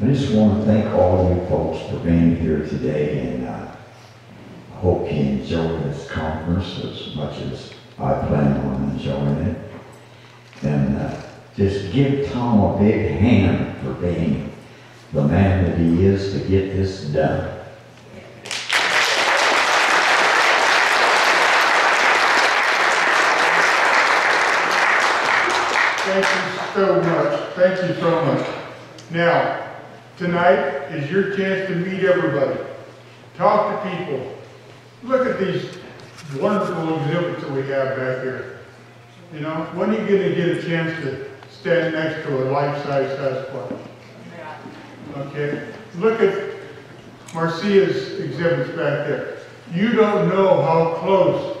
I just want to thank all you folks for being here today, and I hope you enjoy this conference as much as I plan on enjoying it. And just give Thom a big hand for being the man that he is to get this done. Thank you so much. Thank you so much. Now, tonight is your chance to meet everybody. Talk to people. Look at these wonderful exhibits that we have back here. You know, when are you going to get a chance to stand next to a life-size Sasquatch? Okay. Look at Marcia's exhibits back there. You don't know how close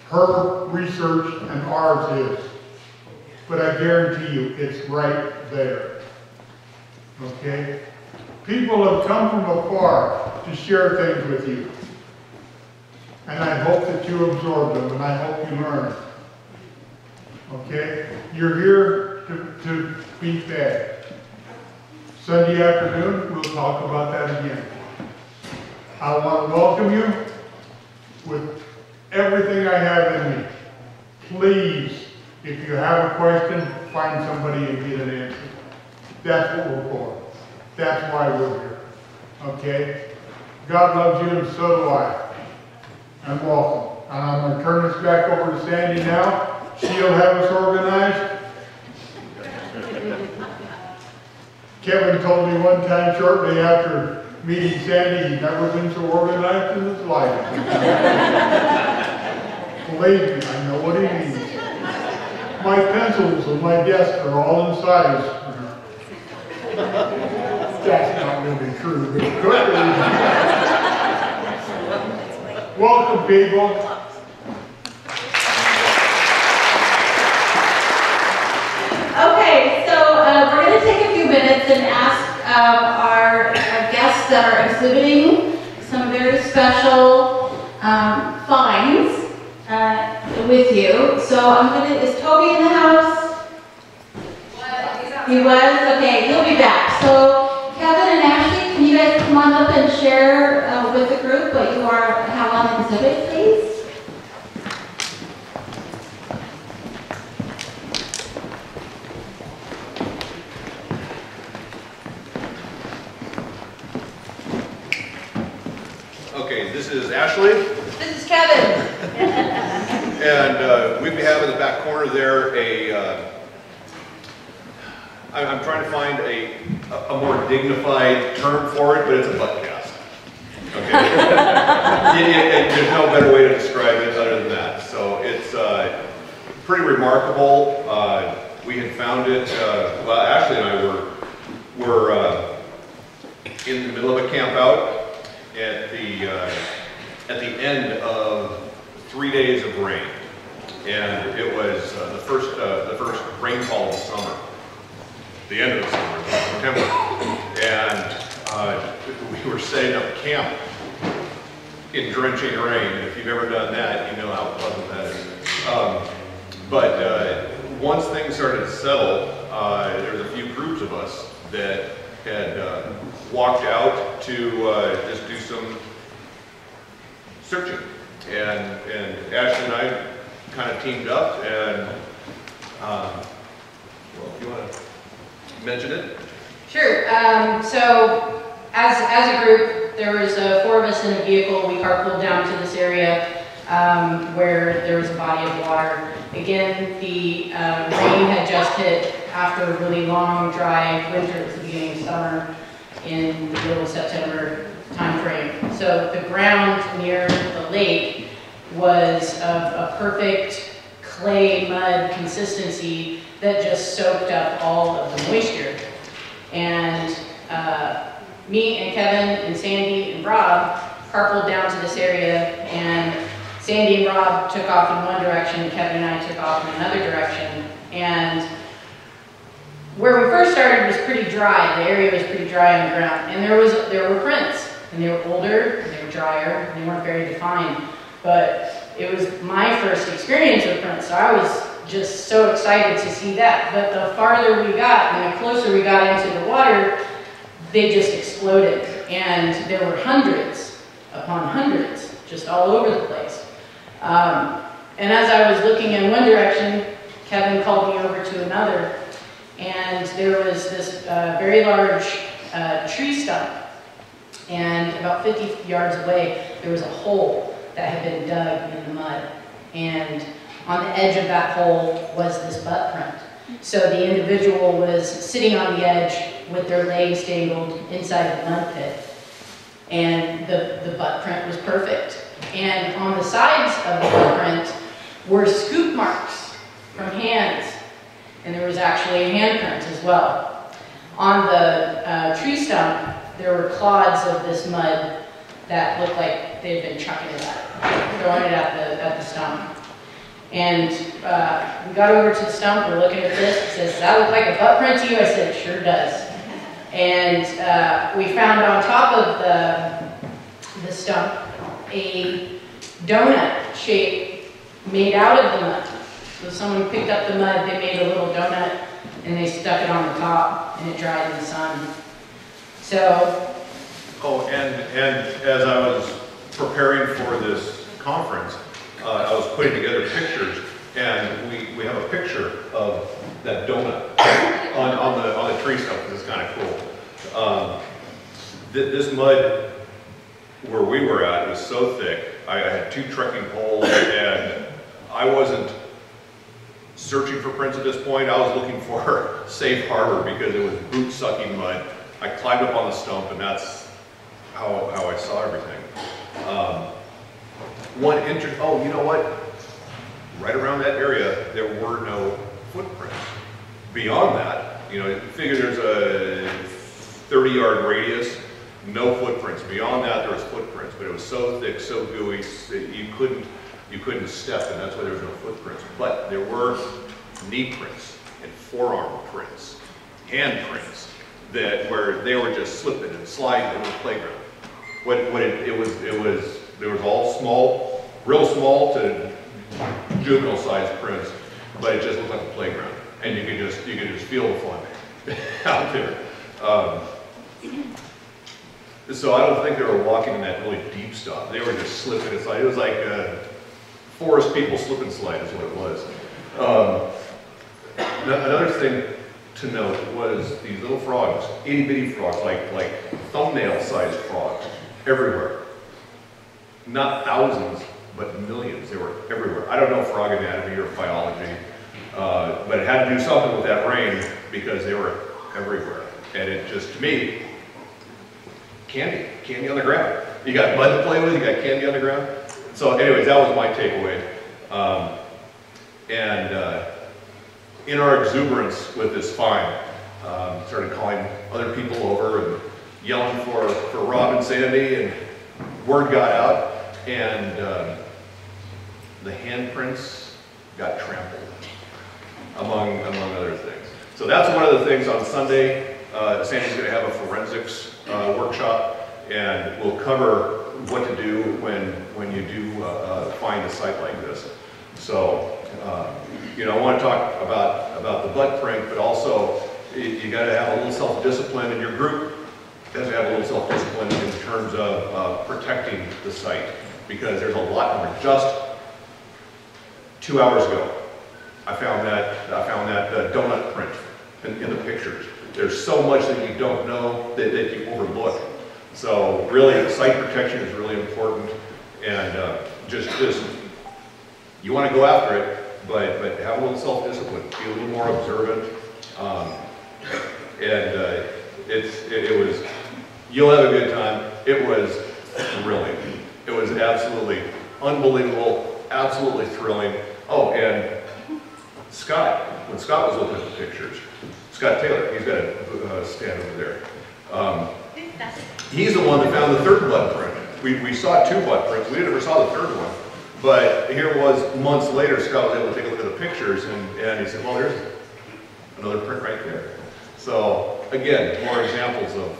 her research and ours is. But I guarantee you, it's right there. Okay? People have come from afar to share things with you. And I hope that you absorb them, and I hope you learn. Okay? You're here to be fed. Sunday afternoon, we'll talk about that again. I want to welcome you with everything I have in me. Please, if you have a question, find somebody and get an answer. That's what we're for. That's why we're here. Okay? God loves you, and so do I. And welcome. And I'm going to turn this back over to Sandy now. She'll have us organized. Kevin told me one time shortly after meeting Sandy, he'd never been so organized in his life. Believe me, I know what he means. My pencils on my desk are all in size. That's not really true, but it could be. Welcome, people. Okay, so we're going to take a few minutes and ask our guests that are exhibiting some very special finds with you. So is Toby in the house? He was? Okay, he'll be back. So Kevin and Ashley, can you guys come on up and share with the group what you have on exhibit, please? Okay, this is Ashley. This is Kevin. And we have in the back corner there I'm trying to find a more dignified term for it, but it's a butt cast. Okay? There's no better way to describe it other than that. So it's pretty remarkable. We had found it, well, Ashley and I were in the middle of a camp out at the end of 3 days of rain, and it was the first rainfall of the summer, the end of the summer, September, and we were setting up camp in drenching rain. If you've ever done that, you know how pleasant that is. But once things started to settle, there was a few groups of us that had walked out to just do some searching, and Ashley and I kind of teamed up, and well, if you want to mention it. Sure. So as a group, there was 4 of us in a vehicle. We carpooled down to this area where there was a body of water. Again, the rain had just hit after a really long, dry winter at the beginning of summer in the middle of September time frame. So the ground near the lake was of a perfect clay mud consistency that just soaked up all of the moisture. And me and Kevin and Sandy and Rob carpooled down to this area, and Sandy and Rob took off in one direction, Kevin and I took off in another direction. And where we first started was pretty dry. The area was pretty dry on the ground, and there were prints, and they were older, and they were drier, and they weren't very defined. But it was my first experience with prints, so I was just so excited to see that. But the farther we got and the closer we got into the water, they just exploded. And there were hundreds upon hundreds just all over the place. And as I was looking in one direction, Kevin called me over to another, and there was this very large tree stump, and about 50 yards away, there was a hole that had been dug in the mud, and on the edge of that hole was this butt print. So the individual was sitting on the edge with their legs dangled inside the mud pit, and the butt print was perfect. And on the sides of the butt print were scoop marks from hands, and there was actually a handprint as well. On the tree stump, there were clods of this mud that looked like they had been chucking it throwing it at the stump. And we got over to the stump, we're looking at this, it says, does that look like a butt print to you? I said, it sure does. And we found on top of the stump a donut shape made out of the mud. So someone picked up the mud, they made a little donut, and they stuck it on the top, and it dried in the sun. So. Oh, and as I was preparing for this conference, I was putting together pictures, and we have a picture of that donut on the tree stump. This is kind of cool. This mud where we were at was so thick. I had 2 trekking poles, and I wasn't searching for prints at this point. I was looking for safe harbor because it was boot-sucking mud. I climbed up on the stump, and that's how I saw everything. Oh, you know what? Right around that area, there were no footprints. Beyond that, you know, figure there's a 30-yard radius, no footprints. Beyond that, there was footprints, but it was so thick, so gooey, that you couldn't step, and that's why there was no footprints. But there were knee prints and forearm prints, hand prints, where they were just slipping and sliding on the playground. There was all small, real small to juvenile-sized prints, but it just looked like a playground, and you could just feel the fun out there. So I don't think they were walking in that really deep stuff. They were just slipping and sliding. It was like forest people slip and slide is what it was. Another thing to note was these little frogs, itty-bitty frogs, like thumbnail-sized frogs, everywhere. Not thousands, but millions. They were everywhere. I don't know frog anatomy or biology, but it had to do something with that rain because they were everywhere. And it just, to me, candy on the ground. You got mud to play with, you got candy on the ground. So anyways, that was my takeaway. In our exuberance with this find, started calling other people over and yelling for Rob and Sandy, and word got out, and the handprints got trampled, among other things. So that's one of the things on Sunday. Sandy's going to have a forensics workshop, and we'll cover what to do when you do find a site like this. So, you know, I want to talk about the butt print, but also you got to have a little self-discipline, and your group has to have a little self-discipline in terms of protecting the site, because there's a lot more. Just 2 hours ago, I found that donut print in the pictures. There's so much that you don't know that you overlook. So really, site protection is really important, and just you want to go after it, but have a little self-discipline, be a little more observant, it was. You'll have a good time. It was thrilling. It was absolutely unbelievable, absolutely thrilling. Oh, and Scott, when Scott was looking at the pictures, Scott Taylor, he's got a stand over there. He's the one that found the third butt print. We saw 2 butt prints. We never saw the third one. But here it was months later, Scott was able to take a look at the pictures, and he said, well, there's another print right there. So, again, more examples of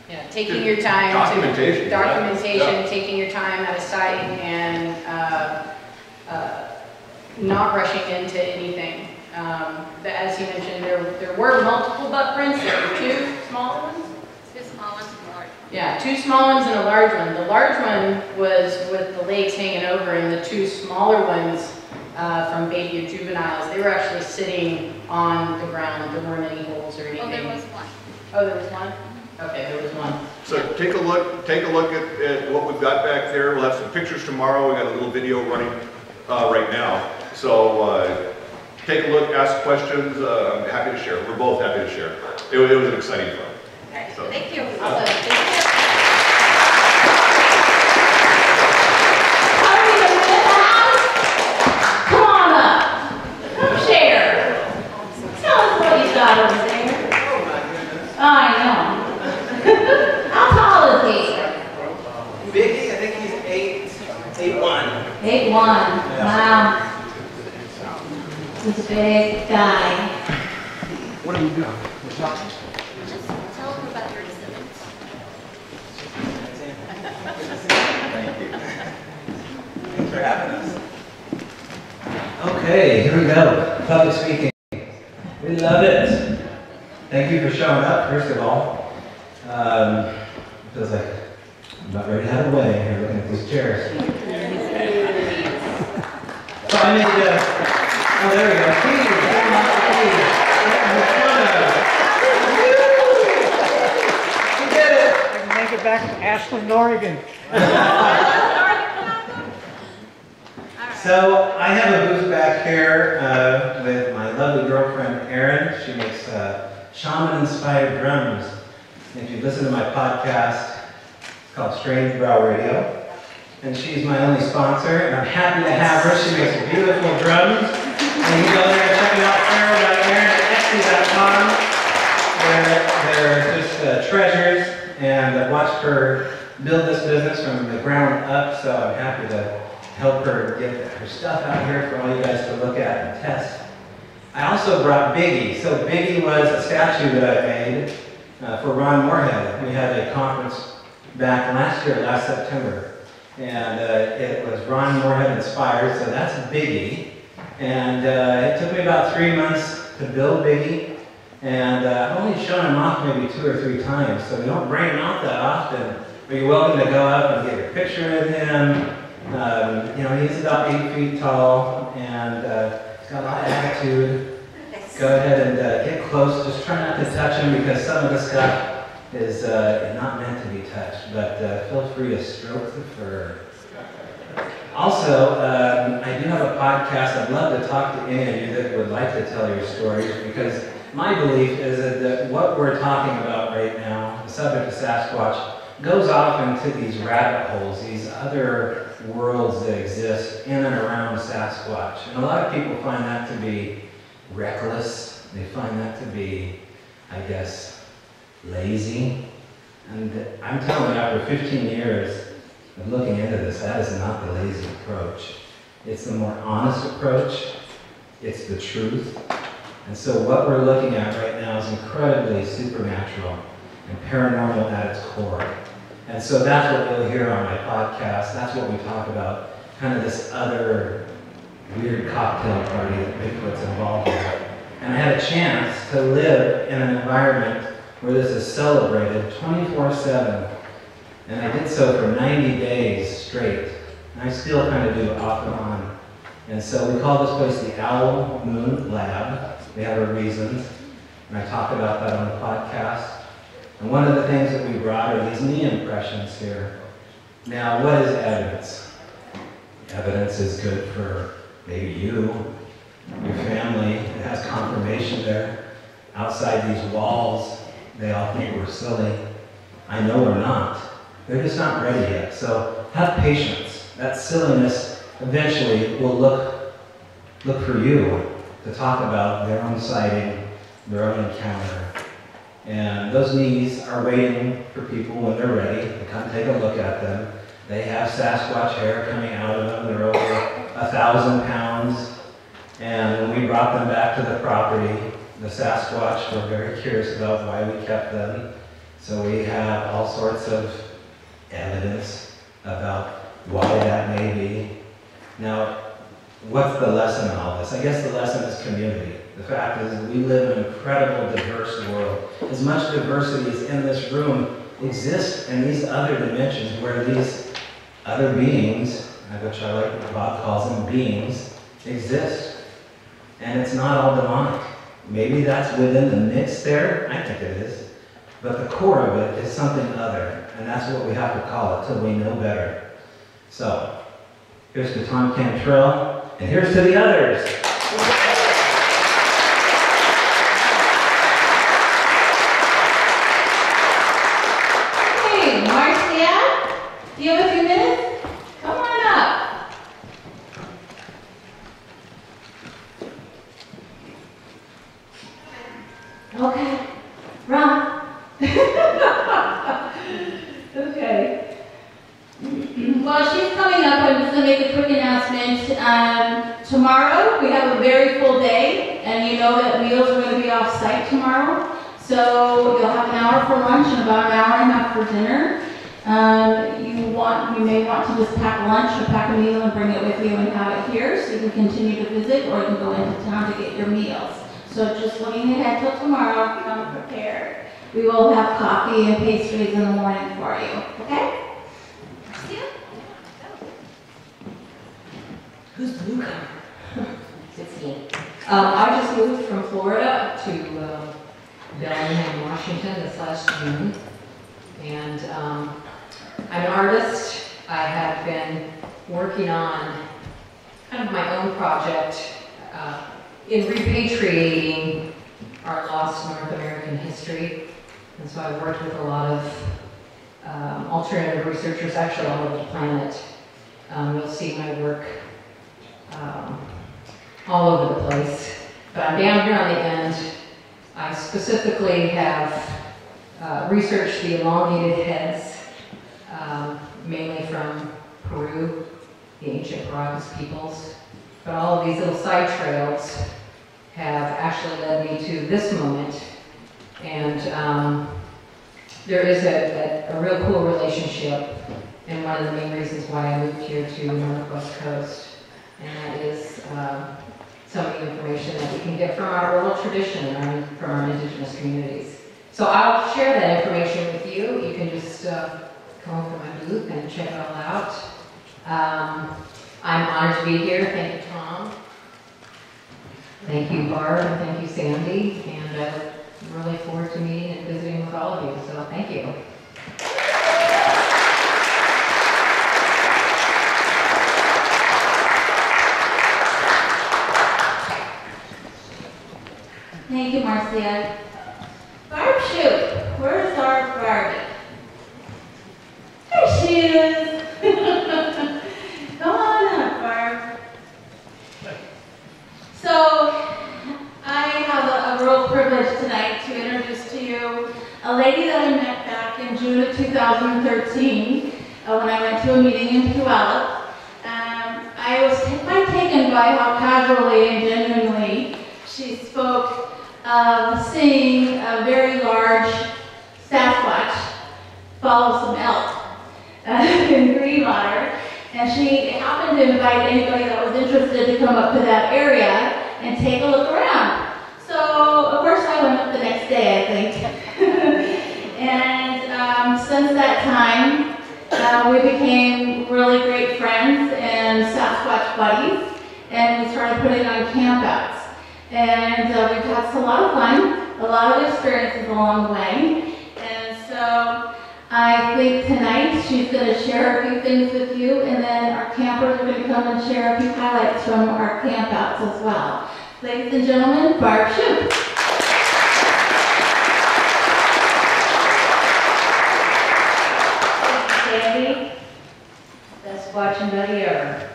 yeah, taking your time. Documentation. Yeah. Taking your time at a site, and not rushing into anything. As he mentioned, there were multiple buck prints. There were 2 smaller ones. 2 small ones and a large one. Yeah, 2 small ones and a large one. The large one was with the legs hanging over, and the 2 smaller ones from baby or juveniles, they were actually sitting on the ground. There weren't any holes or anything. Oh, there was one. Oh, there was one? Okay, there was one. So take a look at what we've got back there. We'll have some pictures tomorrow. We got a little video running right now. So take a look, ask questions. I'm happy to share. We're both happy to share. It was an exciting fun. Okay, So. thank you. Awesome. Thank you. Are we in the house? Come on up. Share. Tell us what you got over there. I know. How tall is he? Biggie, I think he's 8'1". 8'1". Wow. He's a big guy. What are you doing? We're talking. Just tell them about your exhibits. Thank you. Thanks for having us. Okay, here we go. Public speaking. We love it. Thank you for showing up, first of all. It feels like I'm about ready to have a wedding here looking at these chairs. So I made, oh, there we go. We did it! I can make it back to Ashland, Oregon. So I have a booth back here with my lovely girlfriend Erin. She makes shaman-inspired drums. And if you listen to my podcast, it's called Strange Brow Radio. And she's my only sponsor, and I'm happy to have her. She makes beautiful drums. And you go there and check it out, Erin.Etsy.com. They're just treasures, and I've watched her build this business from the ground up, so I'm happy to help her get her stuff out here for all you guys to look at and test. I also brought Biggie. So Biggie was a statue that I made for Ron Moorhead. We had a conference back last September. And it was Ron Moorhead inspired, so that's Biggie. And it took me about 3 months to build Biggie. And I've only shown him off maybe 2 or 3 times, so we don't bring him out that often. But you're welcome to go up and get a picture with him. You know, he's about 8 feet tall, and he's got a lot of attitude. Go ahead and get close. Just try not to touch him, because some of the stuff is not meant to be touched, but feel free to stroke the fur. Also, I do have a podcast. I'd love to talk to any of you that would like to tell your stories, because my belief is that what we're talking about right now, the subject of Sasquatch, goes off into these rabbit holes, these other worlds that exist in and around Sasquatch. And a lot of people find that to be reckless. They find that to be, I guess, lazy. And I'm telling you, after 15 years of looking into this, that is not the lazy approach. It's the more honest approach. It's the truth. And so what we're looking at right now is incredibly supernatural and paranormal at its core. And so that's what you'll hear on my podcast. That's what we talk about, kind of this other weird cocktail party that Bigfoot's involved in. And I had a chance to live in an environment where this is celebrated 24/7. And I did so for 90 days straight. And I still kind of do it off and on. And so we call this place the Owl Moon Lab. We have our reasons. And I talk about that on the podcast. And one of the things that we brought are these knee impressions here. Now, what is evidence? Evidence is good for maybe you, your family. It has confirmation there. Outside these walls, they all think we're silly. I know we're not. They're just not ready yet. So have patience. That silliness eventually will look for you to talk about their own sighting, their own encounter. And those knees are waiting for people when they're ready to come take a look at them. They have Sasquatch hair coming out of them. They're over 1,000 pounds. And when we brought them back to the property, the Sasquatch were very curious about why we kept them. So we have all sorts of evidence about why that may be. Now, what's the lesson in all this? I guess the lesson is community. The fact is that we live in an incredible, diverse world. As much diversity as in this room exists in these other dimensions where these other beings, which I like what Bob calls them beings, exist. And it's not all demonic. Maybe that's within the mix there. I think it is. But the core of it is something other. And that's what we have to call it till we know better. So, here's to Thom Cantrall, and here's to the others. Hey, Marcia, do you have a few minutes? Come on up. Okay, Ron. Okay. Well, she's coming up. I'm just going to make a quick announcement. Tomorrow, we have a very full day, and you know that meals are going to be off-site tomorrow. So you'll have an hour for lunch and about an hour and a half for dinner. You may want to just pack lunch or pack a meal and bring it with you and have it here, so you can continue to visit, or you can go into town to get your meals. So just looking ahead till tomorrow, come prepared. We will have coffee and pastries in the morning for you, okay? See you. Who's the newcomer? It's me. I just moved from Florida to Bellingham, Washington this last June. And I'm an artist. I have been working on kind of my own project in repatriating our lost North American history. And so I've worked with a lot of alternative researchers actually all over the planet. You'll see my work all over the place. But I'm down here on the end. I specifically have researched the elongated heads, mainly from Peru, the ancient Caracas peoples. But all of these little side trails have actually led me to this moment. And there is a real cool relationship, and one of the main reasons why I moved here to the Northwest Coast. And that is some of the information that we can get from our oral tradition and from our indigenous communities. So I'll share that information with you. You can just come over to my booth and check it all out. I'm honored to be here. Thank you, Thom. Thank you, Barb, and thank you, Sandy. And I look really forward to meeting and visiting with all of you. So thank you. Thank you, Marcia. Barb Shupe, where's our Barbie? There she is. Come on up, Barb. So, I have a real privilege tonight to introduce to you a lady that I met back in June of 2013 when I went to a meeting in Puyallup. I was quite taken by how casually and genuinely she spoke of seeing a very large Sasquatch follow some elk in Greenwater, and she happened to invite anybody that was interested to come up to that area and take a look around. So, of course, I went up the next day, I think. And since that time, we became really great friends and Sasquatch buddies, and we started putting on campouts. And we've had a lot of fun, a lot of experiences along the way. And so I think tonight she's going to share a few things with you, and then our campers are going to come and share a few highlights from our campouts as well. Ladies and gentlemen, Barb Shupe. Sandy, best Squatchin buddy ever.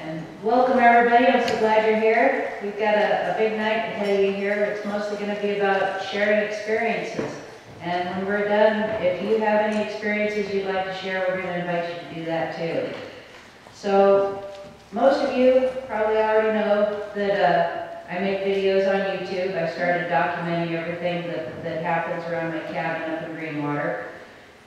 And welcome everybody, I'm so glad you're here. We've got a big night ahead of you here. It's mostly going to be about sharing experiences. And when we're done, if you have any experiences you'd like to share, we're going to invite you to do that too. So, most of you probably already know that I make videos on YouTube. I started documenting everything that happens around my cabin up in Greenwater.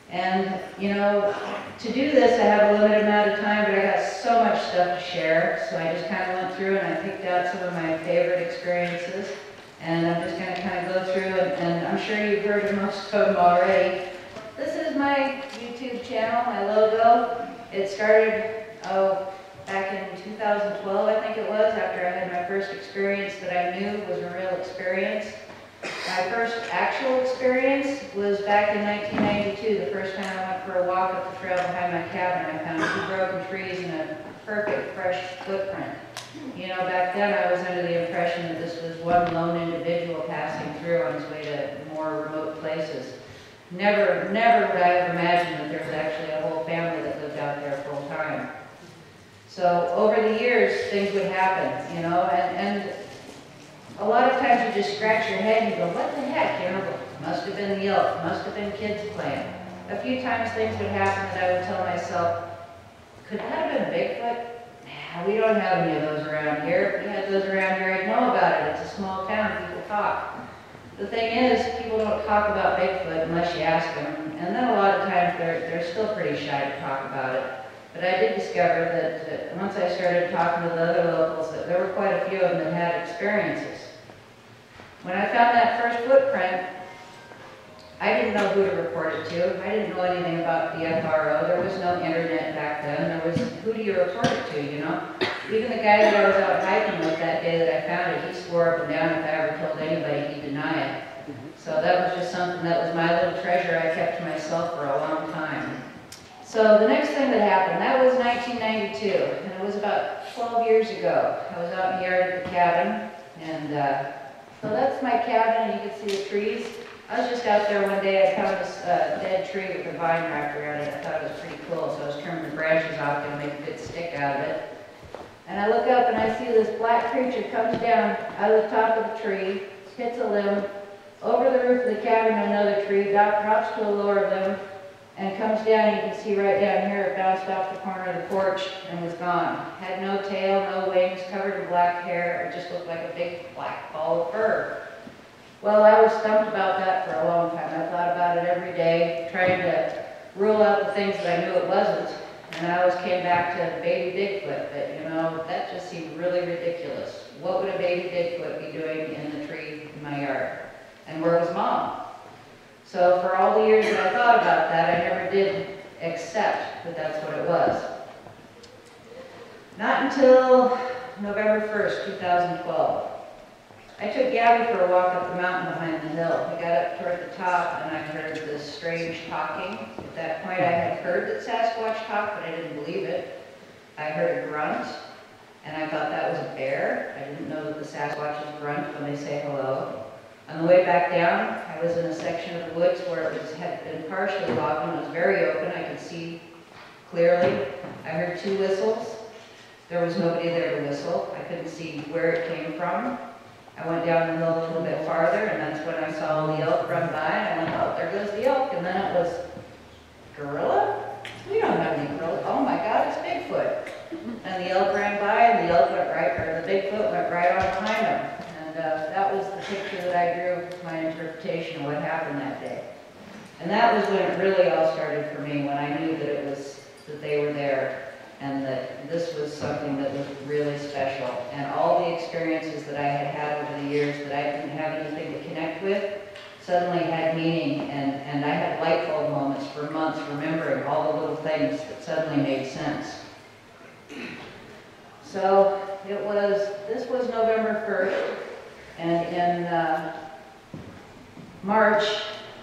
And, you know, to do this, I have a limited amount of time, but I got so so much stuff to share, so I just kind of went through and I picked out some of my favorite experiences. And I'm just going to kind of go through, and I'm sure you've heard of most of them already. This is my YouTube channel, my logo. It started, back in 2012, I think it was, after I had my first experience that I knew was a real experience. My first actual experience was back in 1992, the first time I went for a walk up the trail behind my cabin. I found 2 broken trees and a perfect fresh footprint. You know, back then I was under the impression that this was one lone individual passing through on his way to more remote places. Never would I have imagined that there was actually a whole family that lived out there full time. So over the years, things would happen, you know, and a lot of times you just scratch your head and you go, what the heck, you know, must have been the elk, must have been kids playing. A few times things would happen that I would tell myself, could that have been Bigfoot? Nah, we don't have any of those around here. If we had those around here, I'd know about it. It's a small town, people talk. The thing is, people don't talk about Bigfoot unless you ask them, and then a lot of times they're still pretty shy to talk about it. But I did discover that once I started talking to the other locals, that there were quite a few of them that had experiences. When I found that first footprint, I didn't know who to report it to. I didn't know anything about the FRO. There was no internet back then. There was, who do you report it to, you know? Even the guy that I was out hiking with that day that I found it, he swore up and down if I ever told anybody, he'd deny it. So that was just something that was my little treasure I kept to myself for a long time. So the next thing that happened, that was 1992, and it was about 12 years ago. I was out in the yard at the cabin, and so that's my cabin, and you can see the trees. I was just out there one day, I found this dead tree with a vine wrapped around it. I thought it was pretty cool, so I was trimming the branches off to make a good stick out of it. And I look up and I see this black creature comes down out of the top of the tree, hits a limb, over the roof of the cabin another tree, drops to a lower limb, and comes down. You can see right down here, it bounced off the corner of the porch and was gone. Had no tail, no wings, covered in black hair. It just looked like a big black ball of fur. Well, I was stumped about that for a long time. I thought about it every day, trying to rule out the things that I knew it wasn't. And I always came back to baby Bigfoot, but you know, that just seemed really ridiculous. What would a baby Bigfoot be doing in the tree in my yard? And where was Mom? So for all the years that I thought about that, I never did accept that that's what it was. Not until November 1st, 2012. I took Gabby for a walk up the mountain behind the hill. We got up toward the top and I heard this strange talking. At that point I had heard that Sasquatch talked, but I didn't believe it. I heard a grunt and I thought that was a bear. I didn't know that the Sasquatches grunt when they say hello. On the way back down, I was in a section of the woods where it had been partially logged and it was very open. I could see clearly. I heard 2 whistles. There was nobody there to whistle. I couldn't see where it came from. I went down the hill a little bit farther, and that's when I saw the elk run by, and I went, oh, there goes the elk. And then it was, gorilla? We don't have any gorillas. Oh my God, it's Bigfoot. And the elk ran by, and the elk went right, or the Bigfoot went right on behind him. And that was the picture that I drew, my interpretation of what happened that day. And that was when it really all started for me, when I knew that it was, that they were there. And that this was something that was really special. And all the experiences that I had had over the years that I didn't have anything to connect with suddenly had meaning. And I had light bulb moments for months, remembering all the little things that suddenly made sense. So this was November 1st. And in March,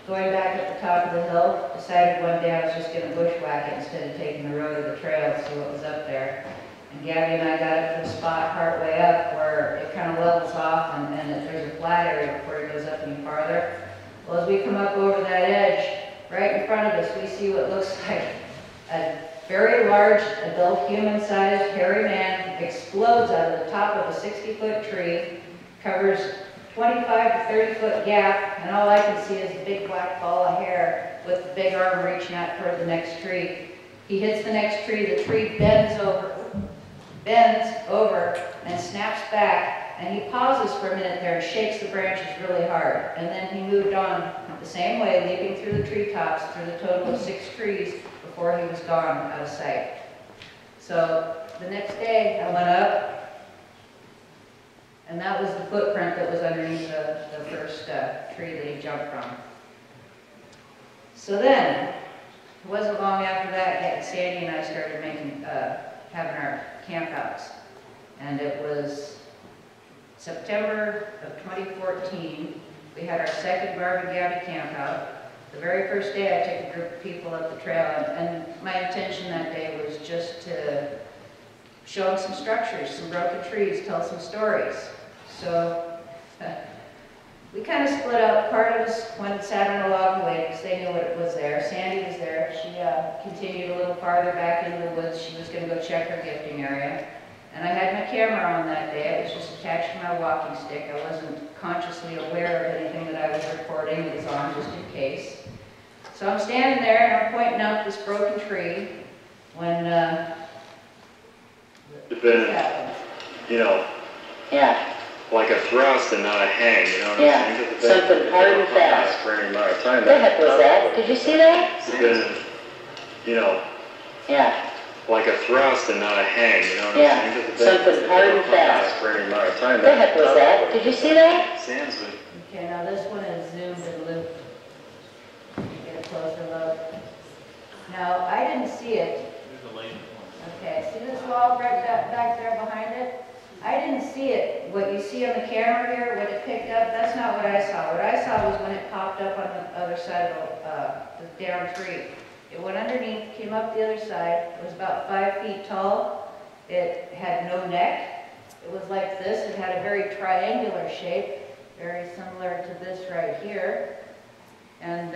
going back up the top of the hill, decided one day I was just going to bushwhack it instead of taking the road or the trail to see what was up there. And Gabby and I got up to a spot partway up where it kind of levels off and there's a flat area before it goes up any farther. Well, as we come up over that edge, right in front of us, we see what looks like a very large, adult, human-sized, hairy man explodes out of the top of a 60-foot tree, covers 25 to 30 foot gap, and all I can see is a big black ball of hair with the big arm reaching out toward the next tree. He hits the next tree, the tree bends over, and snaps back, and he pauses for a minute there and shakes the branches really hard. And then he moved on the same way, leaping through the treetops through the total of 6 trees before he was gone out of sight. So the next day I went up, and that was the footprint that was underneath the first tree that he jumped from. So then, it wasn't long after that, Sandy and I started having our campouts. And it was September of 2014. We had our second Barb and Gabby campout. The very first day I took a group of people up the trail, and my intention that day was just to show them some structures, some broken trees, tell some stories. So we kind of split up. Part of us went and sat on a log and waited because they knew what was there. Sandy was there. She continued a little farther back into the woods. She was going to go check her gifting area. And I had my camera on that day. It was just attached to my walking stick. I wasn't consciously aware of anything that I was recording. It was on just in case. So I'm standing there and I'm pointing out this broken tree when this happened. You know, Yeah, like a thrust and not a hang, you know what yeah, I'm saying? 'Cause the something hard and fast. For any amount of time. What the heck was that? Did you see that? It's been, you know, Yeah, like a thrust and not a hang, you know what Yeah, I'm saying? 'Cause the something hard and fast. For any amount of time. what the heck was that? Did you see that? Sam's been. Okay, now this one is zoomed and looped. Get a closer look. Now, I didn't see it. Okay, see this wall right back there behind it? I didn't see it. What you see on the camera here, what it picked up, that's not what I saw. What I saw was when it popped up on the other side of the down tree. It went underneath, came up the other side. It was about 5 feet tall. It had no neck. It was like this. It had a very triangular shape, very similar to this right here. And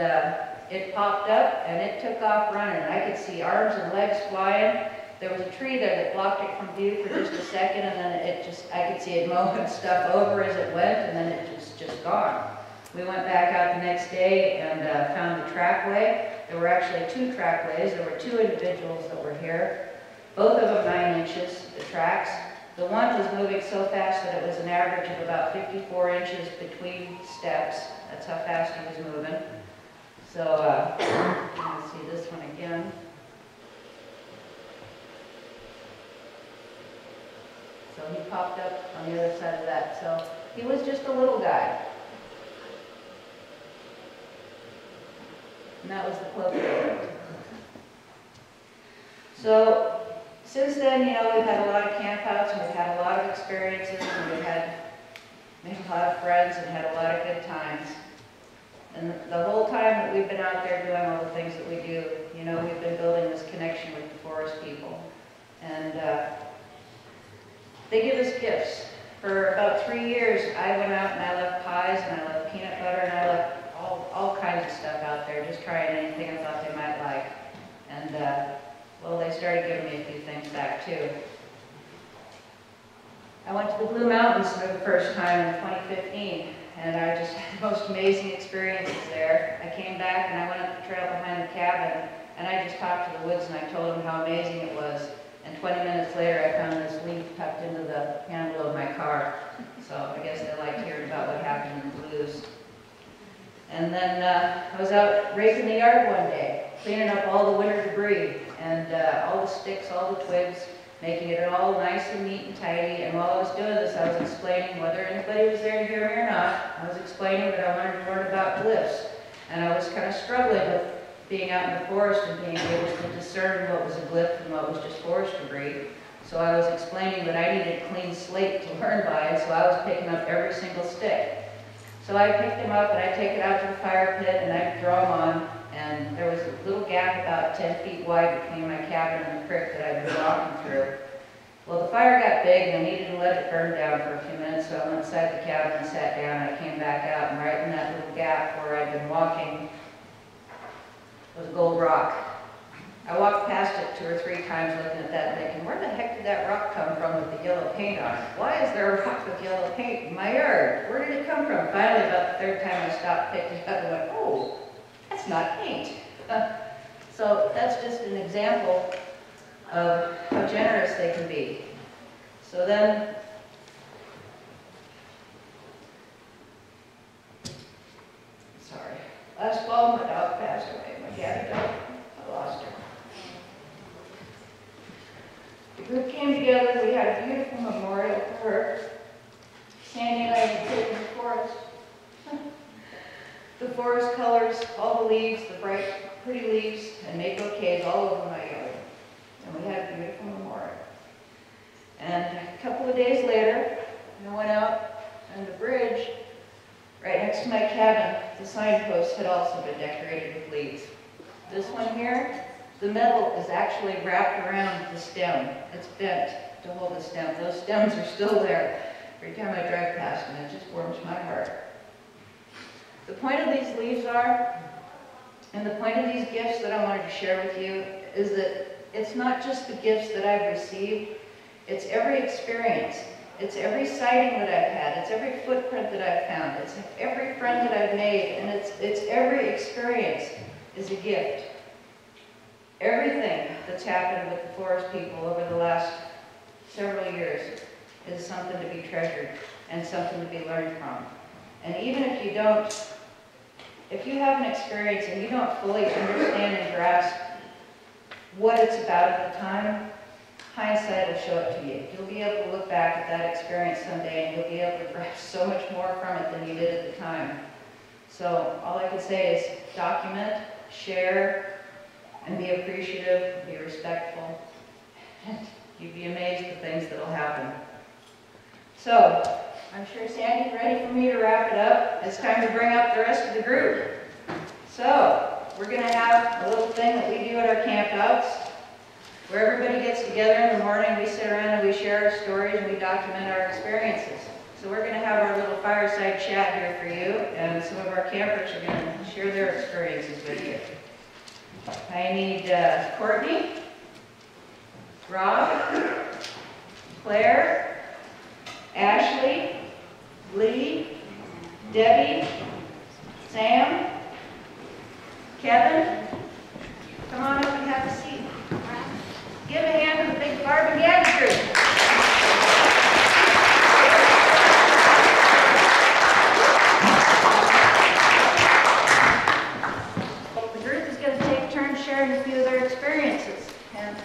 it popped up and it took off running. I could see arms and legs flying. There was a tree there that blocked it from view for just a second, and then I could see it mowing stuff over as it went, and then it was just gone. We went back out the next day and found the trackway. There were actually 2 trackways. There were 2 individuals that were here, both of them 9 inches, the tracks. The one was moving so fast that it was an average of about 54 inches between steps. That's how fast he was moving. So, let's see this one again. So he popped up on the other side of that. So he was just a little guy. And that was the cloak. So since then, you know, we've had a lot of campouts and we've had a lot of experiences and we've had made a lot of friends and had a lot of good times. And the whole time that we've been out there doing all the things that we do, you know, we've been building this connection with the forest people. And they give us gifts. For about 3 years, I went out and I left pies and I left peanut butter and I left all kinds of stuff out there, just trying anything I thought they might like. And, well, they started giving me a few things back, too. I went to the Blue Mountains for the first time in 2015, and I just had the most amazing experiences there. I came back and I went up the trail behind the cabin, and I just talked to the woods and I told them how amazing it was. And 20 minutes later, I found this leaf tucked into the handle of my car. So I guess they liked hearing about what happened in the blues. And then I was out raking the yard one day, cleaning up all the winter debris and all the sticks, all the twigs, making it all nice and neat and tidy. And while I was doing this, I was explaining, whether anybody was there to hear me or not, I was explaining that I wanted to learn about glyphs. And I was kind of struggling with being out in the forest and being able to discern what was a glyph and what was just forest debris. So I was explaining that I needed a clean slate to learn by, and so I was picking up every single stick. So I picked them up and I take it out to the fire pit and I draw them on, and there was a little gap about 10 feet wide between my cabin and the creek that I'd been walking through. Well, the fire got big and I needed to let it burn down for a few minutes, so I went inside the cabin and sat down, and I came back out, and right in that little gap where I'd been walking was a gold rock. I walked past it 2 or 3 times looking at that thinking, where the heck did that rock come from with the yellow paint on it? Why is there a rock with yellow paint in my yard? Where did it come from? Finally, about the 3rd time I stopped, picked it up and went, oh, that's not paint. So that's just an example of how generous they can be. So then, sorry, last fall my dog passed away, my Gabby dog. I lost her. group came together, we had a beautiful memorial for her. Sandy and I had taken the forest. The forest colors, all the leaves, the bright, pretty leaves, and made bouquets all over my yard. And we had a beautiful memorial. And a couple of days later, I went out on the bridge right next to my cabin. The signpost had also been decorated with leaves. This one here, the metal is actually wrapped around the stem. It's bent to hold the stem. Those stems are still there every time I drive past them. It just warms my heart. The point of these leaves are, and the point of these gifts that I wanted to share with you, is that it's not just the gifts that I've received, it's every experience. It's every sighting that I've had. It's every footprint that I've found. It's every friend that I've made, and it's every experience is a gift. Everything that's happened with the forest people over the last several years is something to be treasured and something to be learned from. And even if you don't, if you have an experience and you don't fully understand and grasp what it's about at the time, hindsight will show it to you. You'll be able to look back at that experience someday and you'll be able to grasp so much more from it than you did at the time. So all I can say is document, share, and be appreciative, be respectful. And you'd be amazed at the things that will happen. So, I'm sure Sandy's ready for me to wrap it up. It's time to bring up the rest of the group. So, we're going to have a little thing that we do at our campouts, where everybody gets together in the morning, we sit around and we share our stories and we document our experiences. So we're going to have our little fireside chat here for you, and some of our campers are going to share their experiences with you. I need Courtney, Rob, Claire, Ashley, Lee, Debbie, Sam, Kevin. Come on up and have a seat. Give a hand to the big Barb and Goldie Group. The group is going to take turns sharing a few of their experiences. And,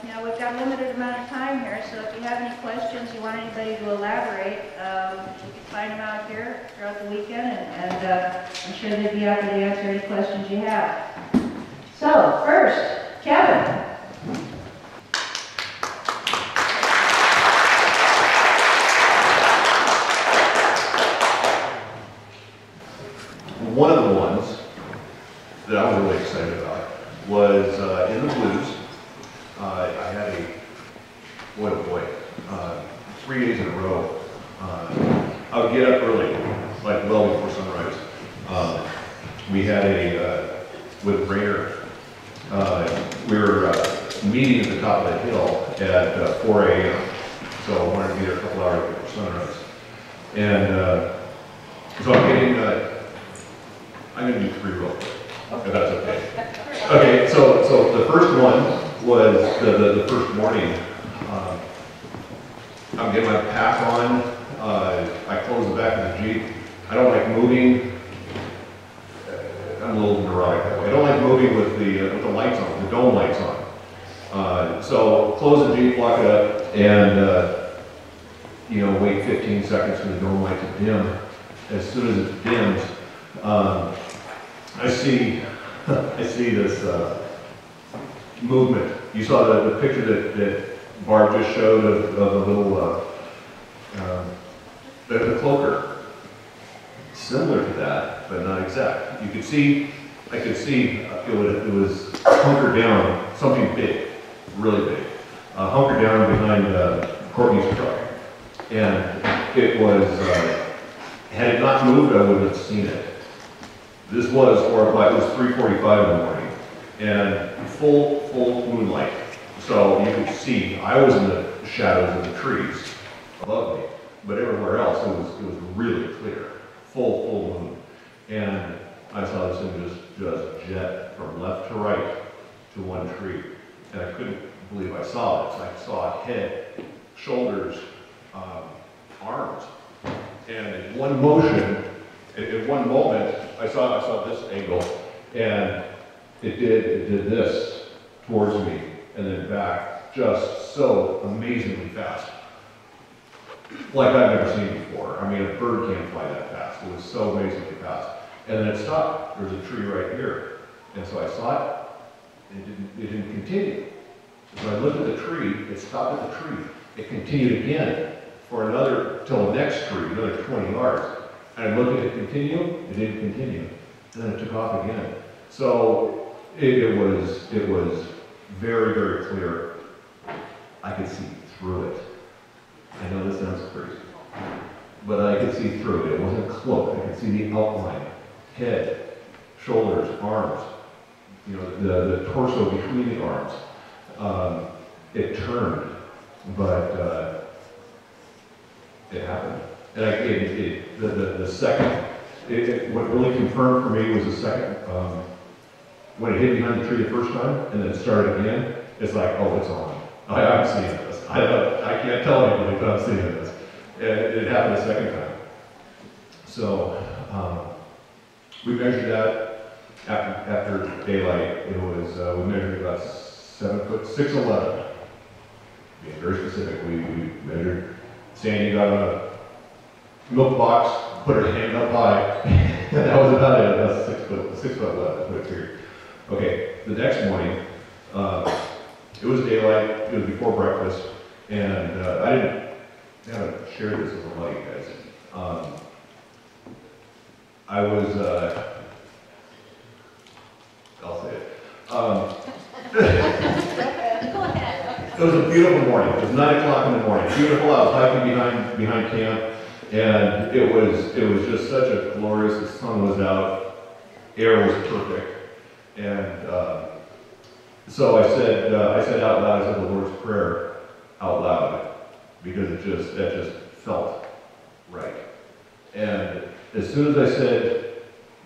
you know, we've got a limited amount of time here, so if you have any questions, you want anybody to elaborate, you can find them out here throughout the weekend, and I'm sure they'd be happy to answer any questions you have. So, first, Kevin. One of the ones that I was really excited about was in the blues. I had a, boy oh boy, 3 days in a row. I would get up early, like well before sunrise. We had a, with Rainer, we were meeting at the top of the hill at 4 a.m. So I wanted to be there a couple hours before sunrise. And so I'm getting, I'm going to do 3 real quick, if that's okay. Okay, so the first one was the first morning. I'm getting my pack on. I close the back of the Jeep. I don't like moving. I'm a little neurotic that way. I don't like moving with the lights on, the dome lights on. So close the Jeep, lock it up, and you know, wait 15 seconds for the dome light to dim. As soon as it dims, I see this movement. You saw the picture that Barb just showed of the little the cloaker. Similar to that, but not exact. You could see, I could see it was hunkered down, something big, really big, hunkered down behind Courtney's truck, and it was. Had it not moved, I wouldn't have seen it. This was 4 o'clock, it was 3:45 in the morning, and full moonlight. So you could see, I was in the shadows of the trees above me, but everywhere else it was really clear, full moon. And I saw this thing just jet from left to right to one tree. And I couldn't believe I saw it. I saw head, shoulders, arms. And in one motion, in one moment, I saw this angle, and it did this towards me, and then back, just so amazingly fast. Like I've never seen before. I mean, a bird can't fly that fast. It was so amazingly fast. And then it stopped. There was a tree right here. And so I saw it, and it didn't continue. So I looked at the tree, it stopped at the tree. It continued again for till the next tree, another 20 yards. And I looked at it continue, it didn't continue. And then it took off again. So it was very, very clear. I could see through it. I know this sounds crazy, but I could see through it. It wasn't cloaked. I could see the outline, head, shoulders, arms, you know, the torso between the arms. It turned, but it happened. And the second, what really confirmed for me was the second, when it hit behind the tree the first time, and then it started again, it's like, oh, it's on. I'm seeing this. I can't tell anybody, but I'm seeing this. It happened a second time. So, we measured that after daylight. It was, we measured about 7 foot, 6'11". Being very specific, we measured. Sandy got on a milk box, put her hand up high, and that was about it. That's 6 foot 11, that's what it figured. Okay, the next morning, it was daylight, it was before breakfast, and I haven't shared this with a lot of you guys. I was, I'll say it. It was a beautiful morning. It was 9 o'clock in the morning. Beautiful. I was hiking behind camp, and it was just such a glorious. The sun was out, air was perfect, and so I said out loud. I said the Lord's Prayer out loud because that just felt right. And as soon as I said,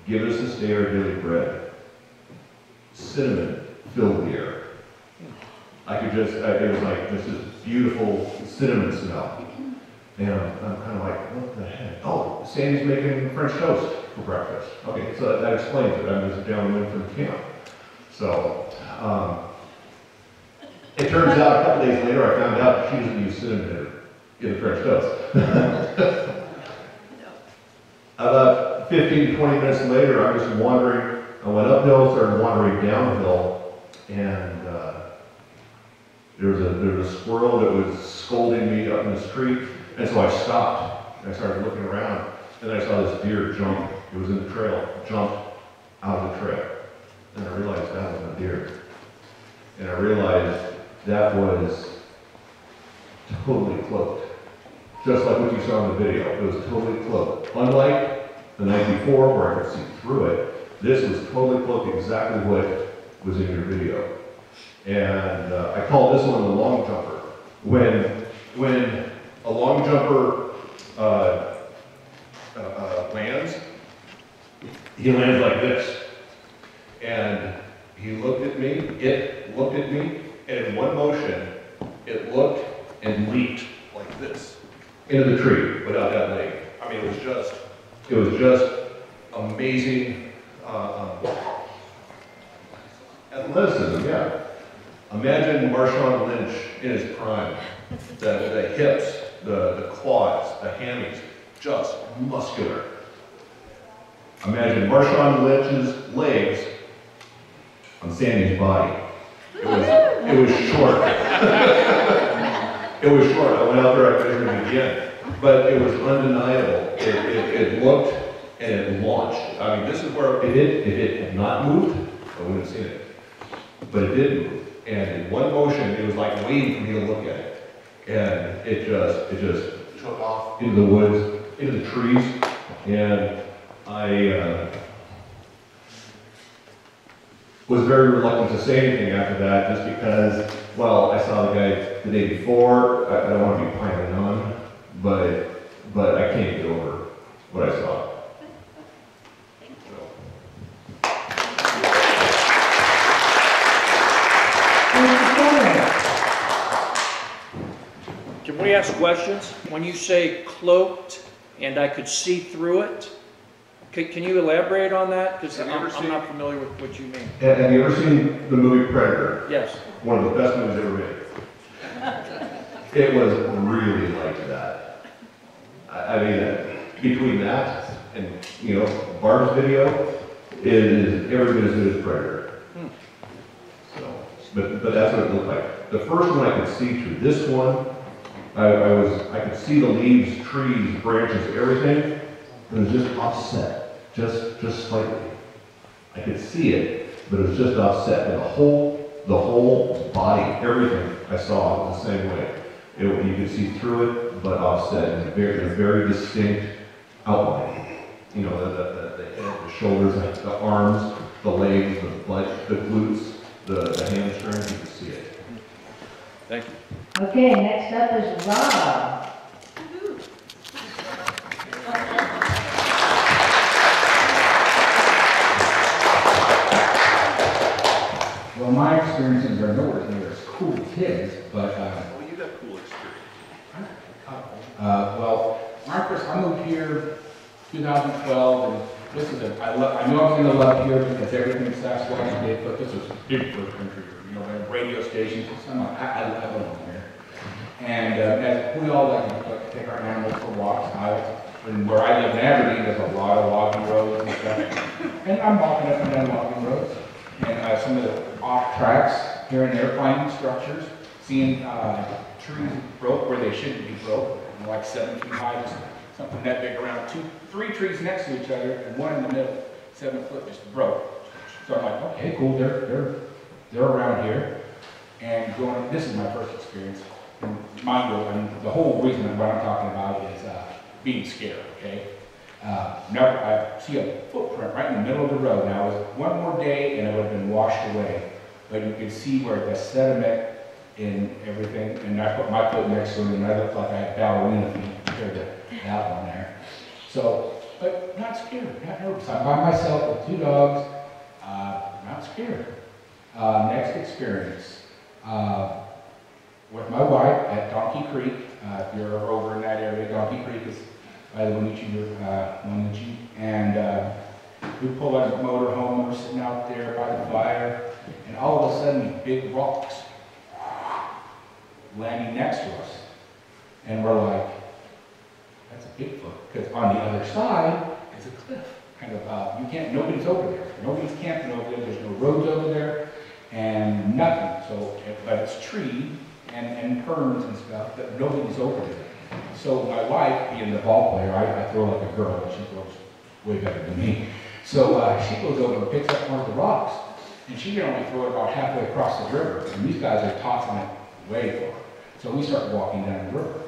"Give us this day our daily bread," cinnamon filled the air. I could just, it was like just this beautiful cinnamon smell. And I'm kind of like, what the heck? Oh, Sandy's making French toast for breakfast. Okay, so that explains it. I'm just downwind from camp. So, it turns out a couple days later, I found out she doesn't use cinnamon in the French toast. About 15 to 20 minutes later, I was wandering. I went uphill, started wandering downhill, and there was a squirrel that was scolding me up in the street, and so I stopped. And I started looking around, and I saw this deer jump. It was in the trail, jumped out of the trail, and I realized that wasn't a deer. And I realized that was totally cloaked, just like what you saw in the video. It was totally cloaked. Unlike the night before, where I could see through it, this was totally cloaked, exactly what was in your video. And I call this one the long jumper. When a long jumper lands, he lands like this. And he looked at me, it looked at me, and in one motion, it looked and leaped like this into the tree without that leg. I mean, it was just amazing athleticism, yeah. Imagine Marshawn Lynch in his prime. The hips, the quads, the hammies, just muscular. Imagine Marshawn Lynch's legs on Sandy's body. It was short. It was short. I went out there, I measured it again. But it was undeniable. It looked and it launched. I mean, this is where it had not moved, I wouldn't have seen it. But it did move. And in one motion, it was like waiting for me to look at it. And it just took off into the woods, into the trees. And I was very reluctant to say anything after that, just because, well, I saw the guy the day before. I don't want to be piling on, but I can't get over what I saw. Can we ask questions? When you say cloaked and I could see through it, can you elaborate on that? Because I'm not familiar with what you mean. Have you ever seen the movie Predator? Yes. One of the best movies ever made. It was really like that. I mean, between that and, you know, Barb's video, it is every bit as good as Predator. So, but that's what it looked like. The first one I could see through. This one, I could see the leaves, trees, branches, everything. It was just offset, just slightly. I could see it, but it was just offset. And the whole body, everything I saw the same way. You could see through it, but offset in a very distinct outline. You know, the head, the shoulders, the arms, the legs, the glutes, the hamstrings, you could see it. Thank you. Okay, next up is Rob. Well, my experiences are nowhere near as cool as his, but Well, you got cool experience. well, I moved here 2012, and this is I know I'm going to love here because everything Sasquatch and Bigfoot, this is Bigfoot country, you know, they have radio stations, and I love here. And as we all like to take our animals for walks, and where I live in Aberdeen, there's a lot of walking roads and stuff, and I'm walking up and down walking roads, and some of the off tracks here and there, finding structures, seeing trees broke where they shouldn't be broke, you know, like 7 feet high, just something that big around 3 trees next to each other, and one in the middle, 7 foot, just broke. So I'm like, okay, cool, they're around here, and going. This is my first experience. And mind you, the whole reason what I'm talking about is being scared. Okay, I see a footprint right in the middle of the road. Now, it was one more day, and it would have been washed away, but you could see where the sediment and everything, and I put my foot next to it, and I looked like I had ballerina feet compared to that one there. So, but not scared, not nervous. I'm by myself with 2 dogs, not scared. Next experience, with my wife at Donkey Creek. If you're over in that area, Donkey Creek is by the Wenatchee, and we pull out a motor home, and we're sitting out there by the fire, and all of a sudden, these big rocks landing next to us. And we're like, that's a Bigfoot. Because on the other side is a cliff. Kind of, nobody's over there. Nobody's camping over there. There's no roads over there and nothing. So, but it's tree and ferns and stuff, but nobody's over there. So my wife, being the ball player, I throw like a girl, and she throws way better than me. So she goes over and picks up one of the rocks, and she can only throw it about halfway across the river. And these guys are tossing it way far. So we start walking down the river.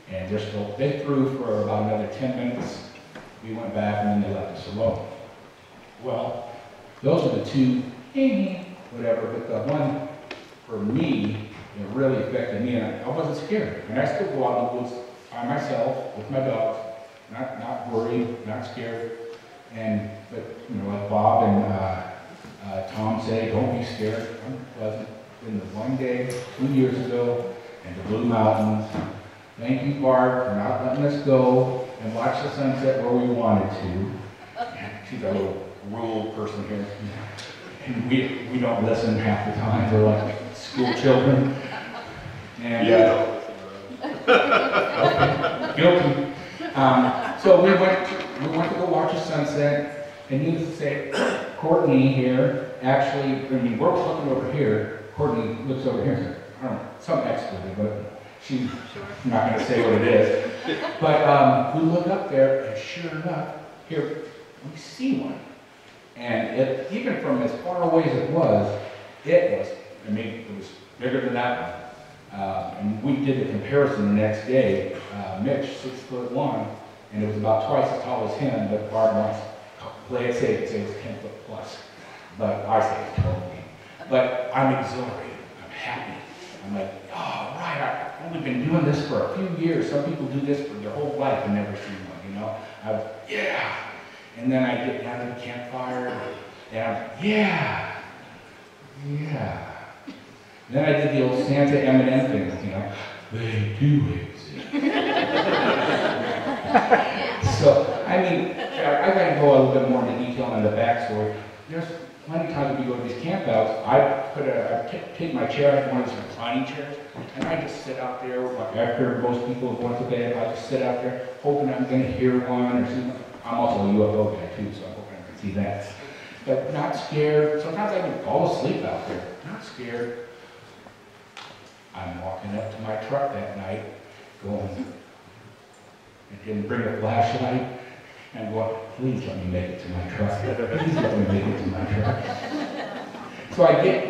And they threw for about another 10 minutes. We went back, and then they left us alone. Well, those are the 2, whatever, but the one for me, it really affected me, and I wasn't scared. And I still go out in the woods by myself with my dogs, not worried, not scared. But you know, like Bob and Thom say, don't be scared. I'm pleasant. In the one day 2 years ago in the Blue Mountains. Thank you, Barb, for not letting us go and watch the sunset where we wanted to. She's a little rural person here. And we don't listen half the time. We're like school children. And okay, guilty. So we went to go watch the sunset, and needless to say, Courtney here actually, we're looking over here. Courtney looks over here and says, I don't know, some expletive, but she's not going to say what it is. But we look up there, and sure enough, here we see one. And even from as far away as it was bigger than that one. And we did the comparison the next day. Mitch, 6'1", and it was about twice as tall as him, but Barb wants to play it safe and say it's 10 foot plus. But I say it's 12 feet. But I'm exhilarated. I'm happy. I'm like, oh, right, I've only been doing this for a few years. Some people do this for their whole life and never seen one, you know? Yeah. And then I get down to the campfire, and I'm, yeah. And then I did the old Santa M&M thing, you know? They do exist. So, I got to go a little bit more into detail on the backstory. plenty of times when you go to these campouts, I take my chair, I have one of these reclining chairs, and I just sit out there, after most people have gone to bed, I just sit out there, hoping I'm gonna hear one or see one. I'm also a UFO guy too, so I'm hoping I can see that. But not scared. Sometimes I can fall asleep out there. Not scared. I'm walking up to my truck that night, going, I didn't bring a flashlight, and going, please let me make it to my truck. Please let me make it to my truck. So I get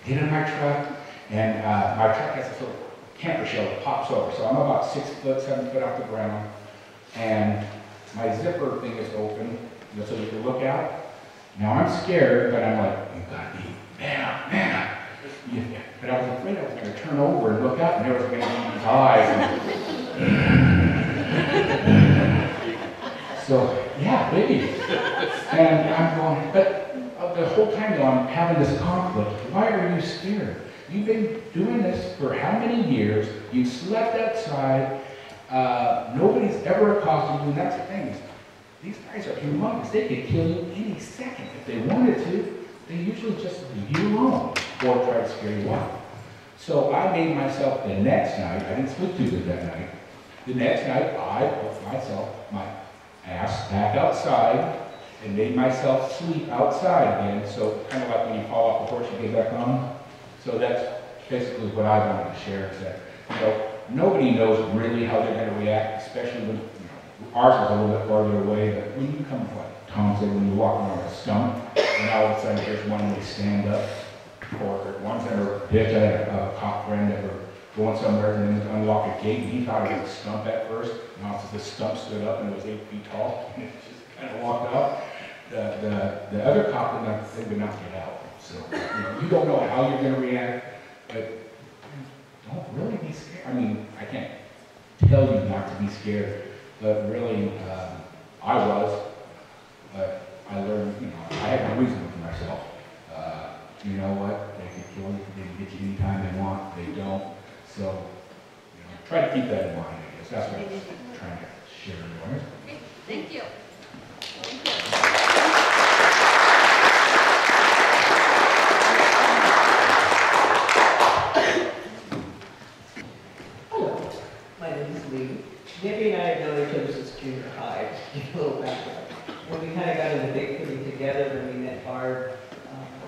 in my truck, and my truck has this little camper shell that pops over. So I'm about 6 foot, 7 foot off the ground, and my zipper thing is open, so you can look out. Now I'm scared, but I'm like, you gotta be, man. Yeah. But I was afraid I was gonna turn over and look out, and there was gonna be these eyes. So, yeah, maybe. And I'm going, but the whole time though, I'm having this conflict. Why are you scared? You've been doing this for how many years? You've slept outside. Nobody's ever accosted you, and that's the thing. These guys are humongous. They could kill you any second if they wanted to. They usually just leave you alone or try to scare you off. So I made myself the next night, I didn't sleep too good that night. The next night, I put myself, my ass back outside and made myself sleep outside again. So kind of like when you fall off the horse, you get back on. So that's basically what I wanted to share, is that, you know, nobody knows really how they're going to react, especially when, ours is a little bit farther away, but when you come, like Thom said, when you walk around a stump, and all of a sudden there's one they stand up, or ones that are, I had a cop friend that were going somewhere and then unlock a gate, and he thought it was a stump at first, and all of a sudden the stump stood up and it was 8 feet tall, and it just kind of walked out. The other cop would not get out. So, you don't know how you're going to react, but don't really be scared. I mean, I can't tell you not to be scared. But really, I was, but I learned, I had no reason for myself. You know what, they can kill you, they can get you anytime they want, they don't. So, try to keep that in mind, I guess. That's what I'm trying to share with you. Thank you. Hello, my name is Lee. Debbie and I have known each other since junior high, to give you a little background. When we kind of got into Bigfooting together, when we met Barb,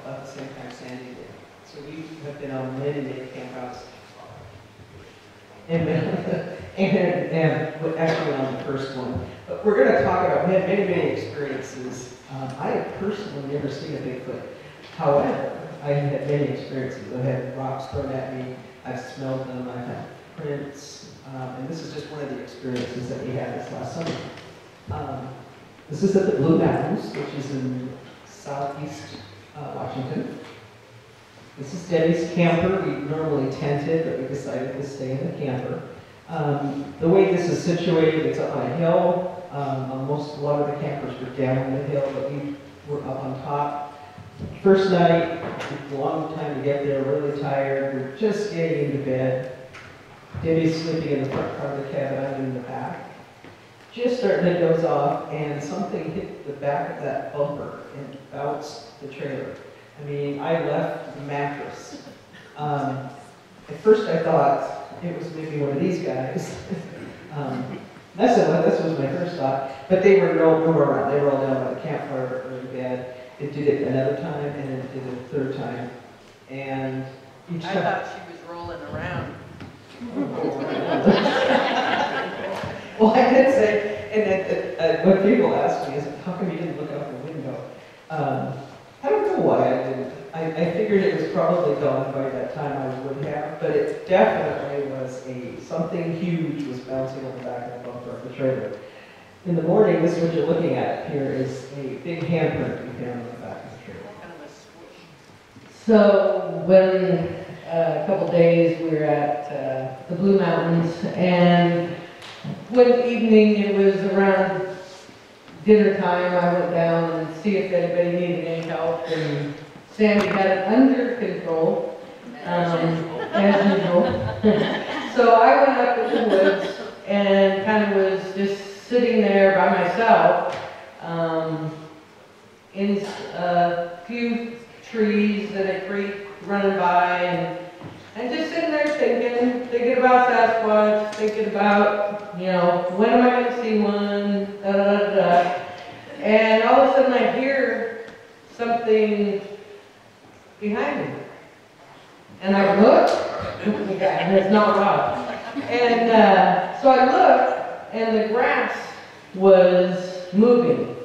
about the same time Sandy did. So we have been on many campouts. And actually on the first one. But we're going to talk about, we had many experiences. I have personally never seen a Bigfoot. However, I have had many experiences. I've had rocks thrown at me, I've smelled them, I've had prints. And this is just one of the experiences that we had this last summer. This is at the Blue Mountains, which is in southeast Washington. This is Debbie's camper. We normally tented, but we decided to stay in the camper. The way this is situated, it's up on a hill. A lot of the campers were down the hill, but we were up on top. First night, took a long time to get there, really tired. We're just getting into bed. Debbie's sleeping in the front part of the cabin, I'm in the back. Just starting to doze off, and something hit the back of that bumper and bounced the trailer. I mean, I left the mattress. At first I thought it was maybe one of these guys. This was my first thought. But they were nowhere around. They were all down by the campfire or in bed. It did it another time, and then it did it a third time. And each time... I thought she was rolling around. Well, I did say, and then when people ask me, is how come you didn't look out the window? I don't know why I didn't. I figured it was probably gone by that time I would have, but it definitely was something huge was bouncing on the back of the bumper of the trailer. In the morning, this is what you're looking at here is a big handprint we found on the back of the trailer. Kind of a swoosh. So when a couple days we were at the Blue Mountains, and one evening it was around dinner time, I went down and see if anybody needed any help, and Sandy had it under control, as usual. So I went up into the woods and kind of was just sitting there by myself, few trees and a creek running by, and just sitting there thinking about Sasquatch, thinking about, you know, when am I going to see one, da da da da. And all of a sudden I hear something behind me. And I look, and it's not Rob. And so I look, and the grass was moving.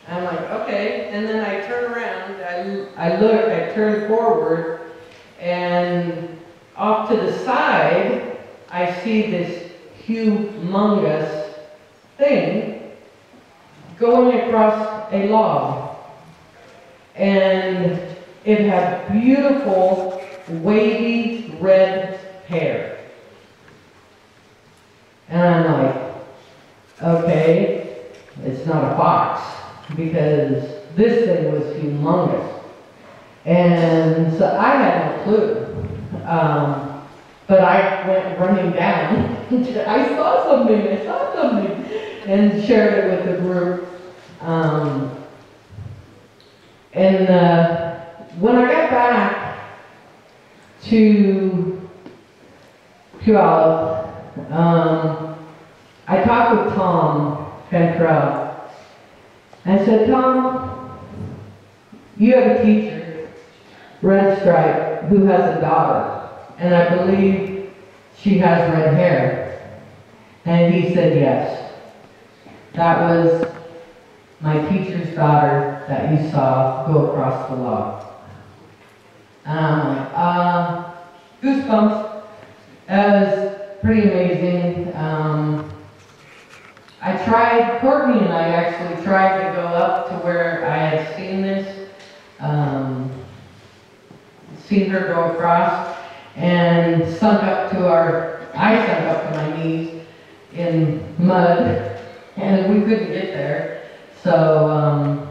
I'm like, okay. And then I turn around, I look, I turn forward, and off to the side, I see this humongous thing going across a log. And it had beautiful, wavy red hair. And I'm like, okay, it's not a fox, because this thing was humongous. And so I had no clue. But I went running down. I saw something, and shared it with the group. When I got back to Olive, I talked with Thom, Cantrall. I said, Thom, you have a teacher, Red Stripe, who has a daughter, and I believe she has red hair. And he said yes. That was my teacher's daughter that you saw go across the log. And I'm like, goosebumps. That was pretty amazing. Courtney and I actually tried to go up to where I had seen this, seen her go across, and I sunk up to my knees in mud, and we couldn't get there. So,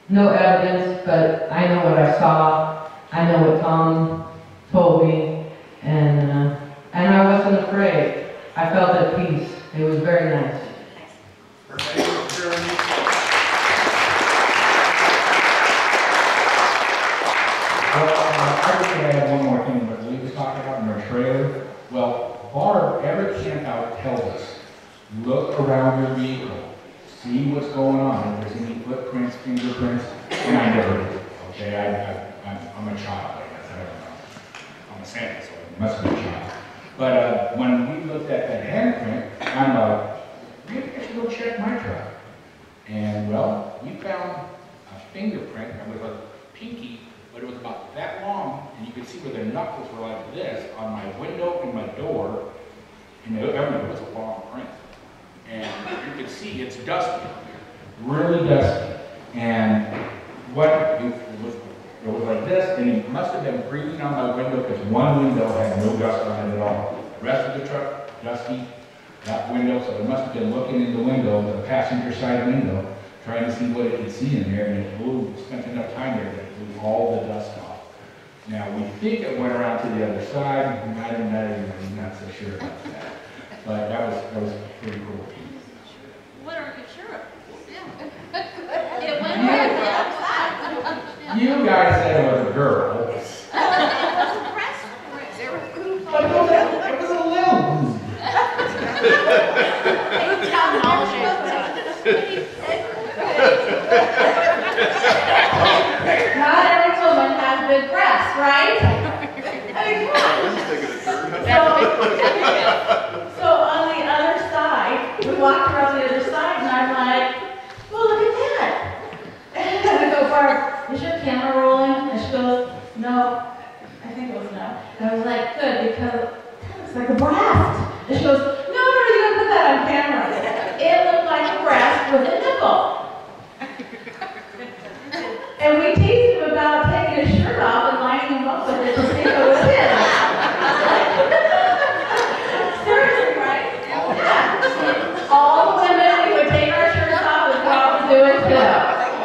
no evidence, but I know what I saw, I know what Thom told me, and I wasn't afraid. I felt at peace. It was very nice. I would say I have one more thing, but we was talking about in our trailer. Well, Barb, every campout tells us, look around your vehicle, see what's going on, if there's any footprints, fingerprints, and I never did. Okay, I'm a child, I guess, I don't know. I'm a Santa, so I must be a child. But when we looked at that handprint, I'm like, maybe I should go check my truck. And well, we found a fingerprint that was a pinky, but it was about that long, and you could see where the knuckles were like this on my window and my door, and everywhere was a long print. And you could see it's dusty, really dusty. And it was like this, and he must have been breathing on my window because one window had no dust on it at all. The rest of the truck, dusty, that window, so it must have been looking in the window, the passenger side window, trying to see what it could see in there, and it blew, spent enough time there that it blew all the dust off. Now, we think it went around to the other side, and I'm not so sure about that. But that was pretty cool. What are you sure of? Yeah. It went around to the other side. You guys said it was a girl. But it was a little. Not every woman has big breasts, right? I mean, so on the other side, we walked around the other side, and I'm like, well, look at that. And I go, Barb, is your camera rolling? And she goes, no. I think it was no. And I was like, good, because that looks like a breast. And she goes, no, you're going to put that on camera. It looked like a breast with a nipple. And we teased him about taking his shirt off and lining him up with it to see if it was his. Seriously, right? Yeah. All the women, we would take our shirts off and probably do it too.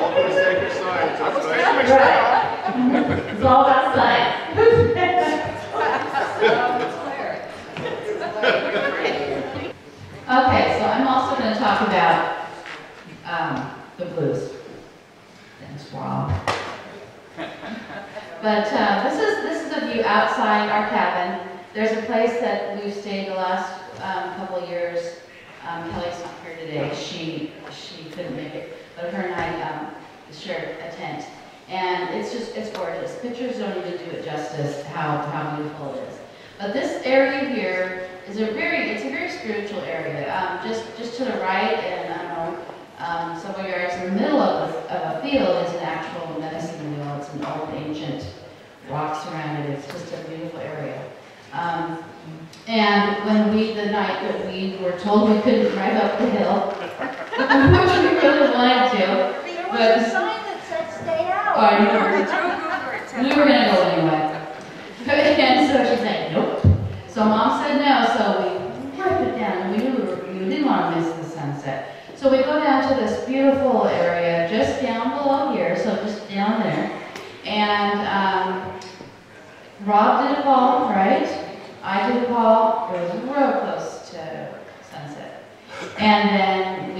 All for the sake of science. Right. It's all about science. Okay, so I'm also going to talk about the blues. Thanks, Rob. outside our cabin. There's a place that we've stayed the last couple of years. Kelly's not here today. She couldn't make it, but her and I shared a tent. And it's gorgeous. Pictures don't even do it justice how beautiful it is. But this area here is it's a very spiritual area. Just to the right, and I don't know, several yards in the middle of a field is an actual medicine wheel. It's an old ancient rocks around it. It's just a beautiful area. And the night that we were told we couldn't drive up the hill, which we really wanted to, but There was a sign that said stay out. I know. We were going to go anyway. And so she's like, nope. So Mom said no, so we wiped it down. We knew we didn't want to miss the sunset. So we go down to this beautiful area just down below here, so just down there. And Rob did a call, right? I did a call. It was real close to sunset. And then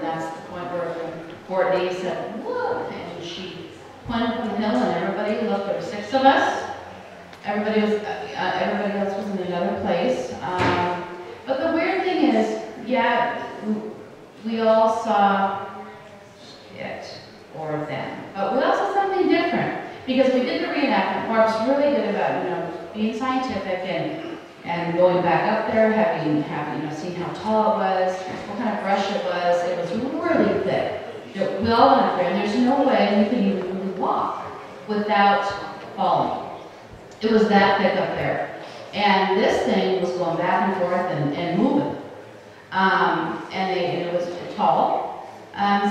that's the point where Courtney said, look, and she pointed from the hill and everybody looked. There were 6 of us. Everybody else was in another place. But the weird thing is, yeah, we all saw it or them, but we also saw something different because we did the reenactment. Barb's really good about being scientific and going back up there, having seen how tall it was, what kind of brush it was. It was really thick. We all went up there, and there's no way we could even really walk without falling. It was that thick up there. And this thing was going back and forth and moving. And it was tall.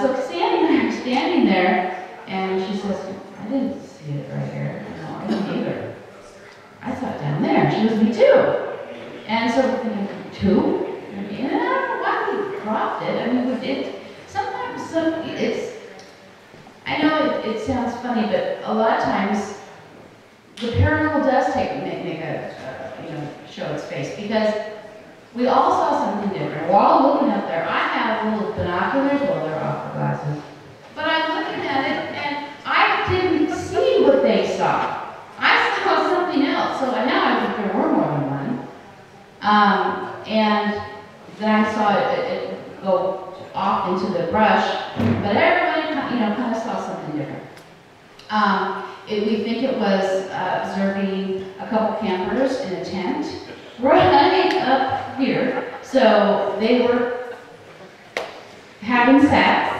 So standing there, and she says, I didn't see it right here. No, I didn't either. I saw it down there. She was, me too. And so we're thinking, 2? And I don't know why we dropped it. I mean, we did. Sometimes I know it sounds funny, but a lot of times the paranormal does make a show its face because we all saw something different. We're all looking up there. I have little binoculars, well, they're opera glasses, but I'm looking at it and I didn't see what they saw. I saw something else. So now I think there were more than one. And then I saw it go off into the brush, but everybody kind of saw something different. We think it was observing a couple campers in a tent right up here. So they were having sex,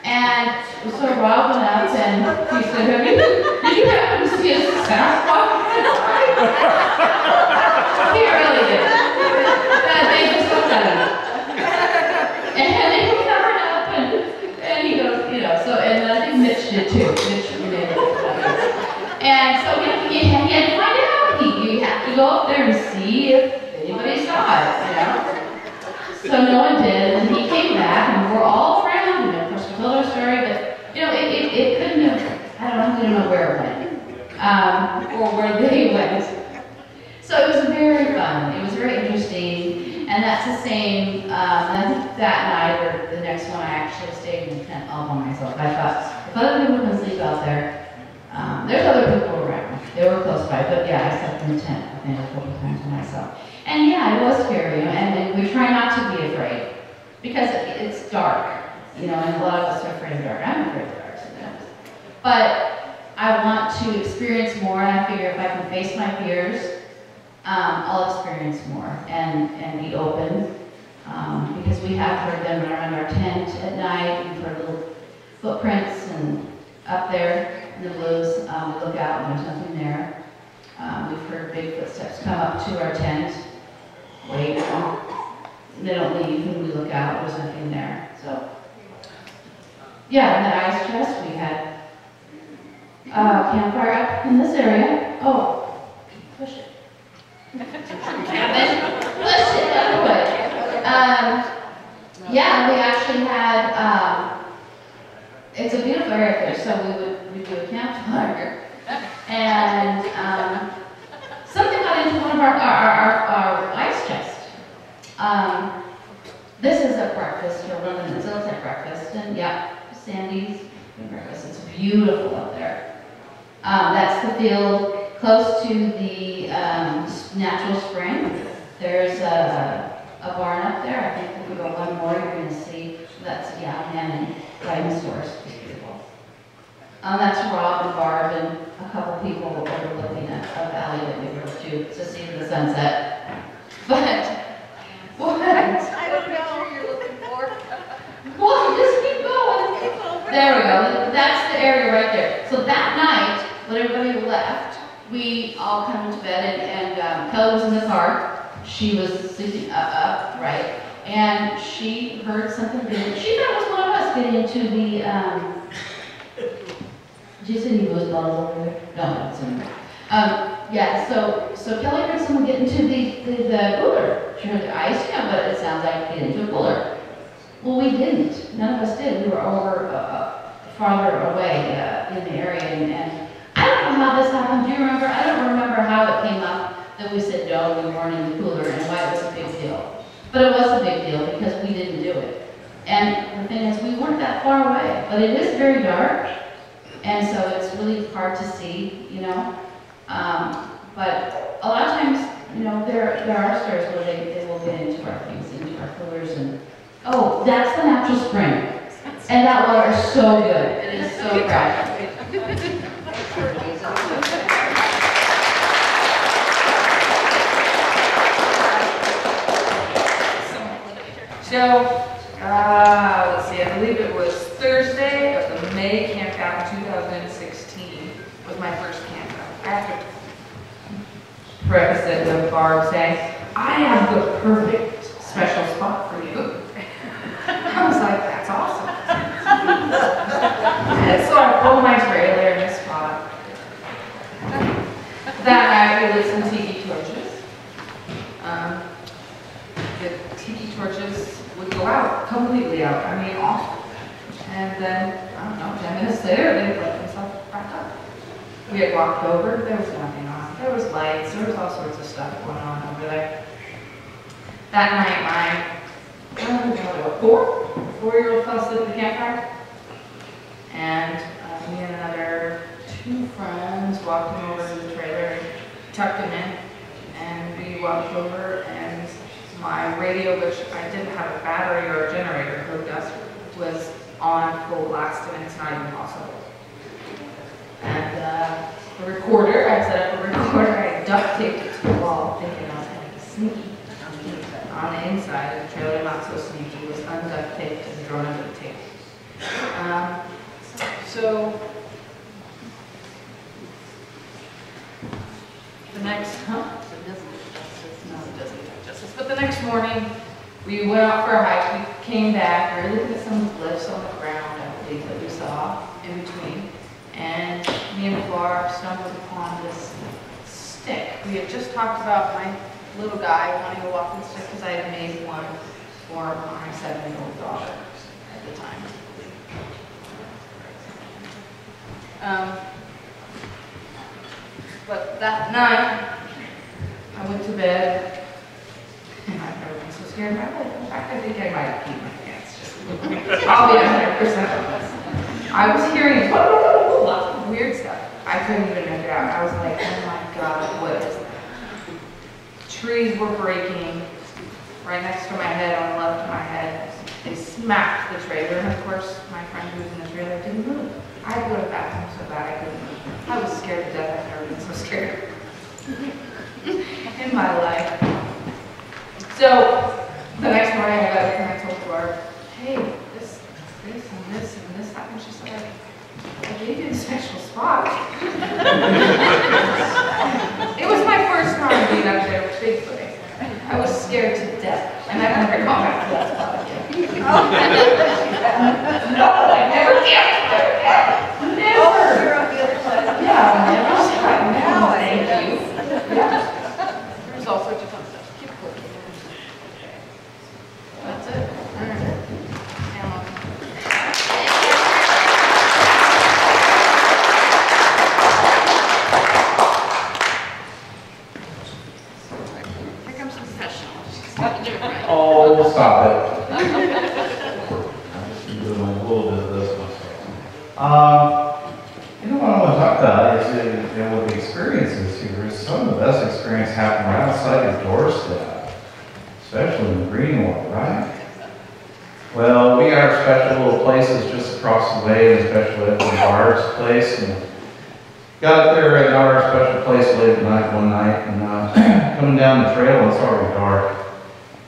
and so Rob went up and he said, did you happen to see a Sasquatch? He really did. They just looked at him. And they covered up, and he goes, and I think Mitch did too. Mitch did. And so he had to find out. You have to go up there and see if anybody saw it, So no one did, and he came back, and we're all around, of course we told our story, but, it couldn't have, we don't know where it went, or where they went. So it was very fun. It was very interesting, and that's the same, I think that night, or the next one, I actually stayed in the tent all by myself. I thought, if other people can sleep out there, there's other people around. They were close by, but yeah, I slept in the tent, I think, a couple times by myself. And yeah, it was scary, and we try not to be afraid, because it's dark, and a lot of us are afraid of dark. I'm afraid of dark sometimes. But I want to experience more, and I figure if I can face my fears, I'll experience more and be open, because we have heard them around our tent at night. We've heard little footprints and up there in the blues. We look out and there's nothing there. We've heard big footsteps come up to our tent. Wait, they don't leave, and we look out. There's nothing there. So yeah, in the ice chest we had campfire up in this area. Oh, push it. Cabin. Push it that way. Yeah, we actually had, it's a beautiful area there, so we do a campfire. And something got into one of our ice chests. This is a breakfast, we're running the Ziltec breakfast, and yeah, Sandy's breakfast. It's beautiful up there. That's the field. close to the natural spring. There's a barn up there. I think if we go one more, you're going to see that's and dinosaurs. It's beautiful. That's Rob and Barb and a couple people overlooking a valley that we drove to see the sunset. But what? I don't know what you're looking for. Well, just keep going. There we go. That's the area right there. So that night, when everybody left, we all come into bed, and Kelly was in the car. She was sitting upright, and she heard something. She thought it was one of us getting into the. Did you see any ghost balls over there? No, it's in there. Yeah. So Kelly heard someone get into the cooler. She heard the ice, but it sounds like get into a cooler. Well, we didn't. None of us did. We were over farther away in the area, and I don't know how this happened. Do you remember? I don't remember how it came up that we said no, we weren't in the cooler, and why it was a big deal. But it was a big deal because we didn't do it. And the thing is, we weren't that far away, but it is very dark, and so it's really hard to see, you know. But a lot of times, you know, there are stores where they will get into our things, into our coolers, and oh, that's the natural spring. And that water is so good. It is so fresh. So, let's see, I believe it was Thursday of the May campout in 2016 was my first campout. I have to preface it with Barb saying, I have the perfect special spot for you. I was like, that's awesome. And so I pulled my trailer in this spot. That night we lit some tiki torches. The tiki torches would go out, completely out, I mean off. And then, I don't know, 10 minutes later, they lit themselves back up. We had walked over, there was nothing on. There was lights, there was all sorts of stuff going on over there. That night, my 4-year-old fell asleep at the campfire. And me and another 2 friends walked him over to the trailer, tucked him in, and we walked over, and my radio, which I didn't have a battery or a generator hooked up, was on full blast, and it's not even possible. And the recorder, I set up a recorder, I duct taped it to the wall, thinking I was going to be sneaky. On the inside of the trailer, not so sneaky, was unduct taped and thrown under the tape. So the next, no, it doesn't do justice. But the next morning, we went out for a hike. We came back. We were looking at some glyphs on the ground, I believe, that we saw in between. And me and Barb stumbled upon this stick. We had just talked about my little guy wanting a walking stick because I had made one for my 7-year-old daughter at the time. But that night, I went to bed, and I've never been so scared in my life. In fact, I think I might have peed my pants. I'll be 100% honest. I was hearing lots of weird stuff. I couldn't even make it out. I was like, oh my God, what is that? Trees were breaking right next to my head, on the left of my head. They smacked the trailer, and of course, my friend who was in the trailer didn't move. I had to go to the bathroom so bad I couldn't move. I was scared to death. I've never been so scared in my life. So, the next morning I got up and I told Barb, hey, this and this happened. She's like, I gave you the special spot. It was my first time being up there with Bigfoot. I was scared to death, and I've never gone back to that spot again. No, I never did. Never. Oh, you're on the other side. Yeah, now thank you. Yeah. There's all sorts of fun stuff. Keep cool. That's it. All right. Here comes the professional. She's got to do it right. Oh, stop it. I'm just doing a little bit of this one. You know what I want to talk about is with the experiences. experience happen right outside your doorstep, especially in the Greenwood, right? Well, we got our special little places just across the way, and especially at Barb's place. And got up there at our special place late at night one night, and coming down the trail, it's already dark.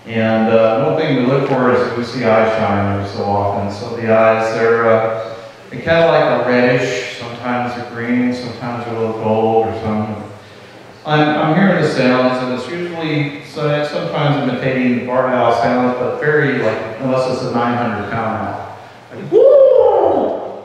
And one thing we look for is we see eye shine every so often. So the eyes, they're kind of like a reddish, sometimes they're green, sometimes they're a little gold or something. I'm hearing the sounds, and it's usually sometimes imitating barred owl sounds, but very like, unless it's a 900 pound owl. Like, woo!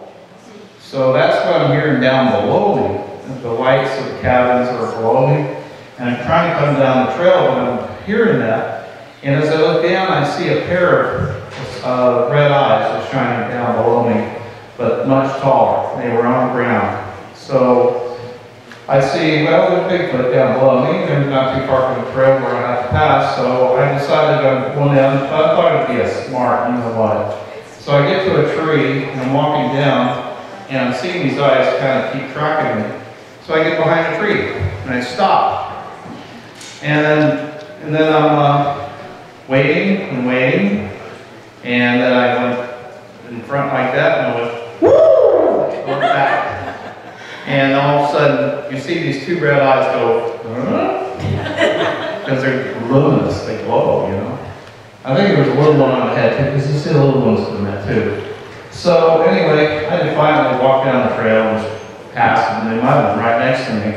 So that's what I'm hearing down below me. The lights of the cabins are below me, and I'm trying to come down the trail, but I'm hearing that. And as I look down, I see a pair of red eyes just shining down below me, but much taller. They were on the ground. So I see, well, there's Bigfoot down below me. They're not too far from the trail where I have to pass, so I decided I'm going down. I thought it'd be a smart, you know what. So I get to a tree, and I'm walking down, and I'm seeing these eyes kind of keep tracking me. So I get behind a tree, and I stop. And then I'm waiting and waiting, and then I went in front like that, and I went, woo! Went back. And all of a sudden, you see these two red eyes go, because they're luminous, they glow, you know. I think there was a little one on the head too, because you see the little ones doing that too. So anyway, I defiantly walked down the trail and passed them, and they might have been right next to me.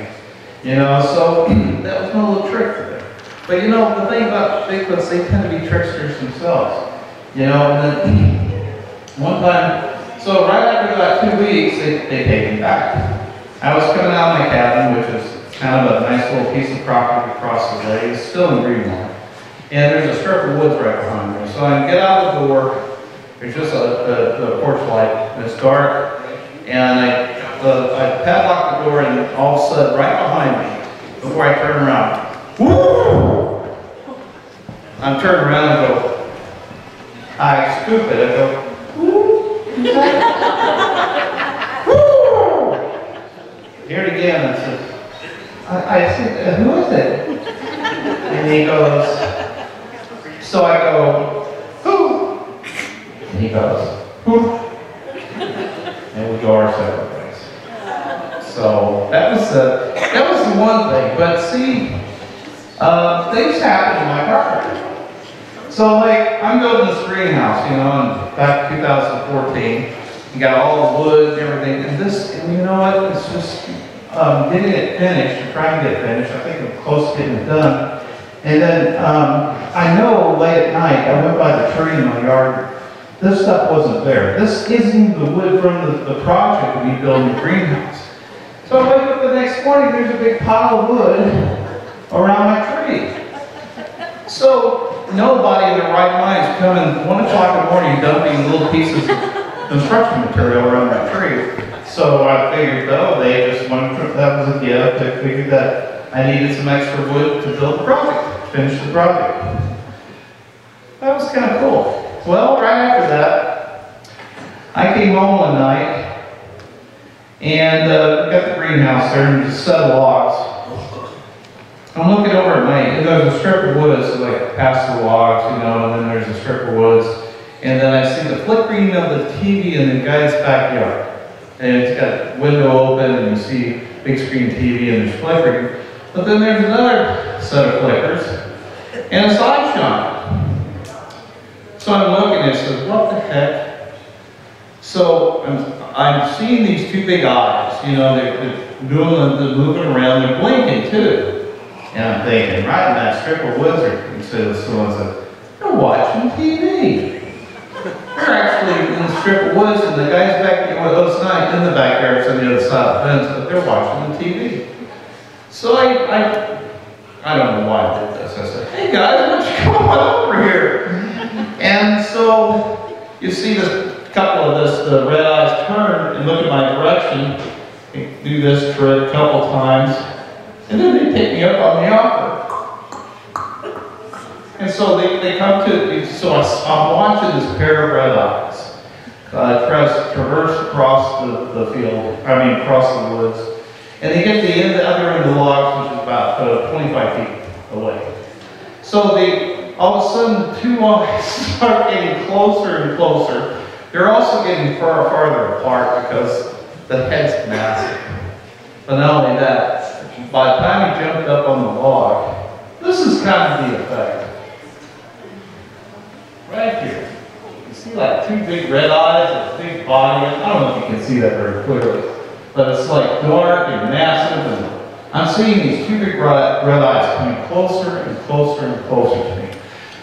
You know, so that was my little trick for them. But you know, the thing about Bigfoots, they tend to be tricksters themselves. You know, and then one time, so right after about 2 weeks, they paid me back. I was coming out of my cabin, which is kind of a nice little piece of property across the way. It's still in Greenwood. And there's a strip of woods right behind me. So I get out the door, there's just the porch light, and it's dark. And I padlock the door, and all of a sudden, right behind me, before I turn around, woo! I'm turning around and go, I scoop it, I go, woo! Hear it again, and says, I said, who is it? And he goes, so I go, who? And he goes, who? And we go our separate ways. So that was the one thing. But see, things happen in my property. So like, I'm building this greenhouse, you know, in back 2014. You got all the wood and everything, and you know what, it's just getting it finished, or trying to get it finished. I think I'm close to getting it done. And then I know late at night, I went by the tree in my yard, this stuff wasn't there. This isn't the wood from the project we built in the greenhouse. So I wake up the next morning, there's a big pile of wood around my tree. So nobody in their right mind is coming 1 o'clock in the morning dumping little pieces of construction material around my tree. So I figured, oh, they just wanted to, that was a gift. I figured that I needed some extra wood to build the project, finish the project. That was kind of cool. Well, right after that, I came home one night and got the greenhouse there and just set of logs. I'm looking over at my, there's a strip of woods, so like past the logs, you know, and then there's a strip of woods. And then I see the flickering of the TV in the guy's backyard. And it's got window open and you see big screen TV and there's flickering. But then there's another set of flickers and a side shot. So I'm looking and it says, what the heck? So I'm seeing these two big eyes, you know, they're moving around, they're blinking too. And I'm thinking, right in that strip of woods, someone said, they're watching TV. They're actually in the strip of woods, and the guy's back there, well, it's not in the backyard, it's on the other side of the fence, but they're watching the TV. So I don't know why I did this. I said, hey guys, why don't you come on over here? And so you see this couple of the red eyes turn and look in my direction, they do this trick a couple times, and then they pick me up on the offer. And so they come to, so I'm watching this pair of red eyes traverse across the field, across the woods. And they get to the other end of the logs, which is about 25 feet away. So all of a sudden, two eyes start getting closer and closer. They're also getting farther apart because the head's massive. But not only that, by the time he jumped up on the log, this is kind of the effect. Right here. You see like two big red eyes and a big body. I don't know if you can see that very clearly. But it's like dark and massive, and I'm seeing these two big red eyes coming closer and closer and closer to me.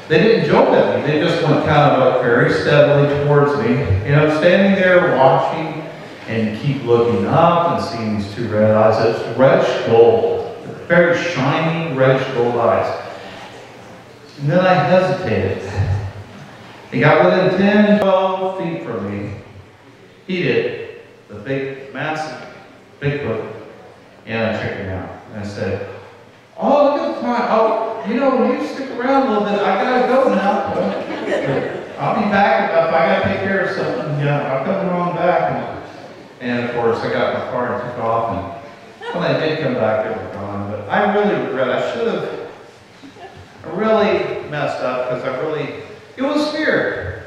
They didn't jump at me, they just went kind of like very steadily towards me. You know, standing there watching and keep looking up and seeing these two red eyes. It's reddish gold, very shiny reddish gold eyes. And then I hesitated. He got within 10, 12 feet from me. He did. The big, massive Bigfoot, and I checked him out. And I said, oh, look at the time. Oh, you know, you stick around a little bit. I gotta go now. I'll be back if I gotta take care of something. Yeah, I'll come around back. And of course, I got in my car and took off. And when I did come back, they were gone. But I really regret. I really messed up because it was fear.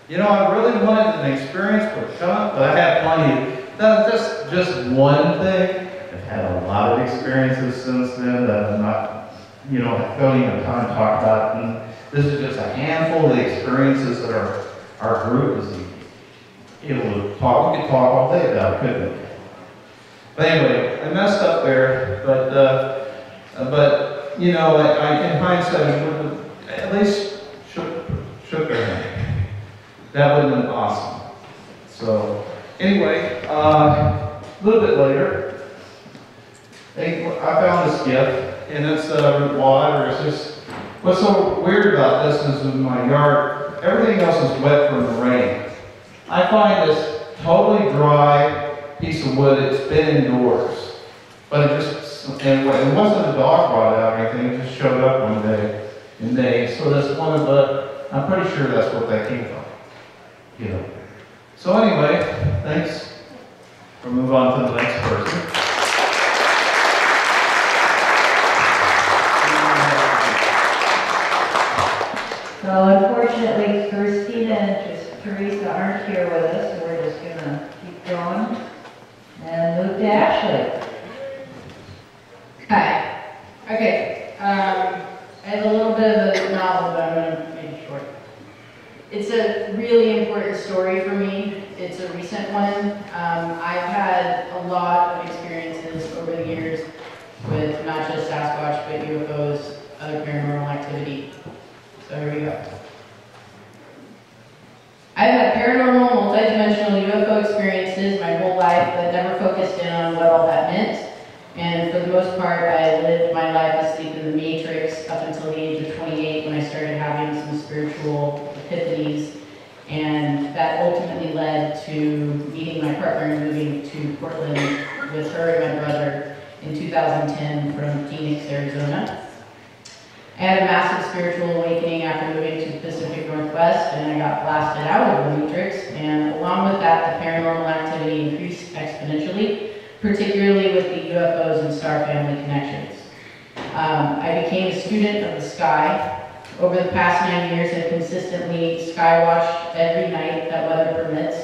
You know, I really wanted an experience with Shupe, but I had plenty. That's just one thing. I've had a lot of experiences since then that I'm not, you know, don't even have time to talk about. And this is just a handful of the experiences that our group is able to talk. We could talk all day about it, couldn't we? But anyway, I messed up there, but you know, in hindsight, I would have at least shook their hand. That would have been awesome. So anyway, a little bit later, I found this gift, and it's root water. It's just, what's so weird about this is in my yard, everything else is wet from the rain. I find this totally dry piece of wood. It's been indoors, but it wasn't a dog brought it out or anything. It just showed up one day, so that's one of the. I'm pretty sure that's what that came from. You know. So anyway, thanks. We'll move on to the next person. So unfortunately, Christina and Teresa aren't here with us, so we're just gonna keep going and move to Ashley. Hi. Okay. I have a little bit of a novel, but I'm going to make it short. It's a really important story for me. It's a recent one. I've had a lot of experiences over the years with not just Sasquatch, but UFOs, other paranormal activity. So here we go. I've had paranormal, multidimensional UFO experiences my whole life, but never focused in on what all that meant. And for the most part, I lived my life asleep in the Matrix up until the age of 28 when I started having some spiritual epiphanies. And that ultimately led to meeting my partner and moving to Portland with her and my brother in 2010 from Phoenix, Arizona. I had a massive spiritual awakening after moving to the Pacific Northwest, and I got blasted out of the Matrix. And along with that, the paranormal activity increased exponentially, particularly with the UFOs and star family connections. I became a student of the sky. Over the past 9 years, I've consistently skywatched every night that weather permits.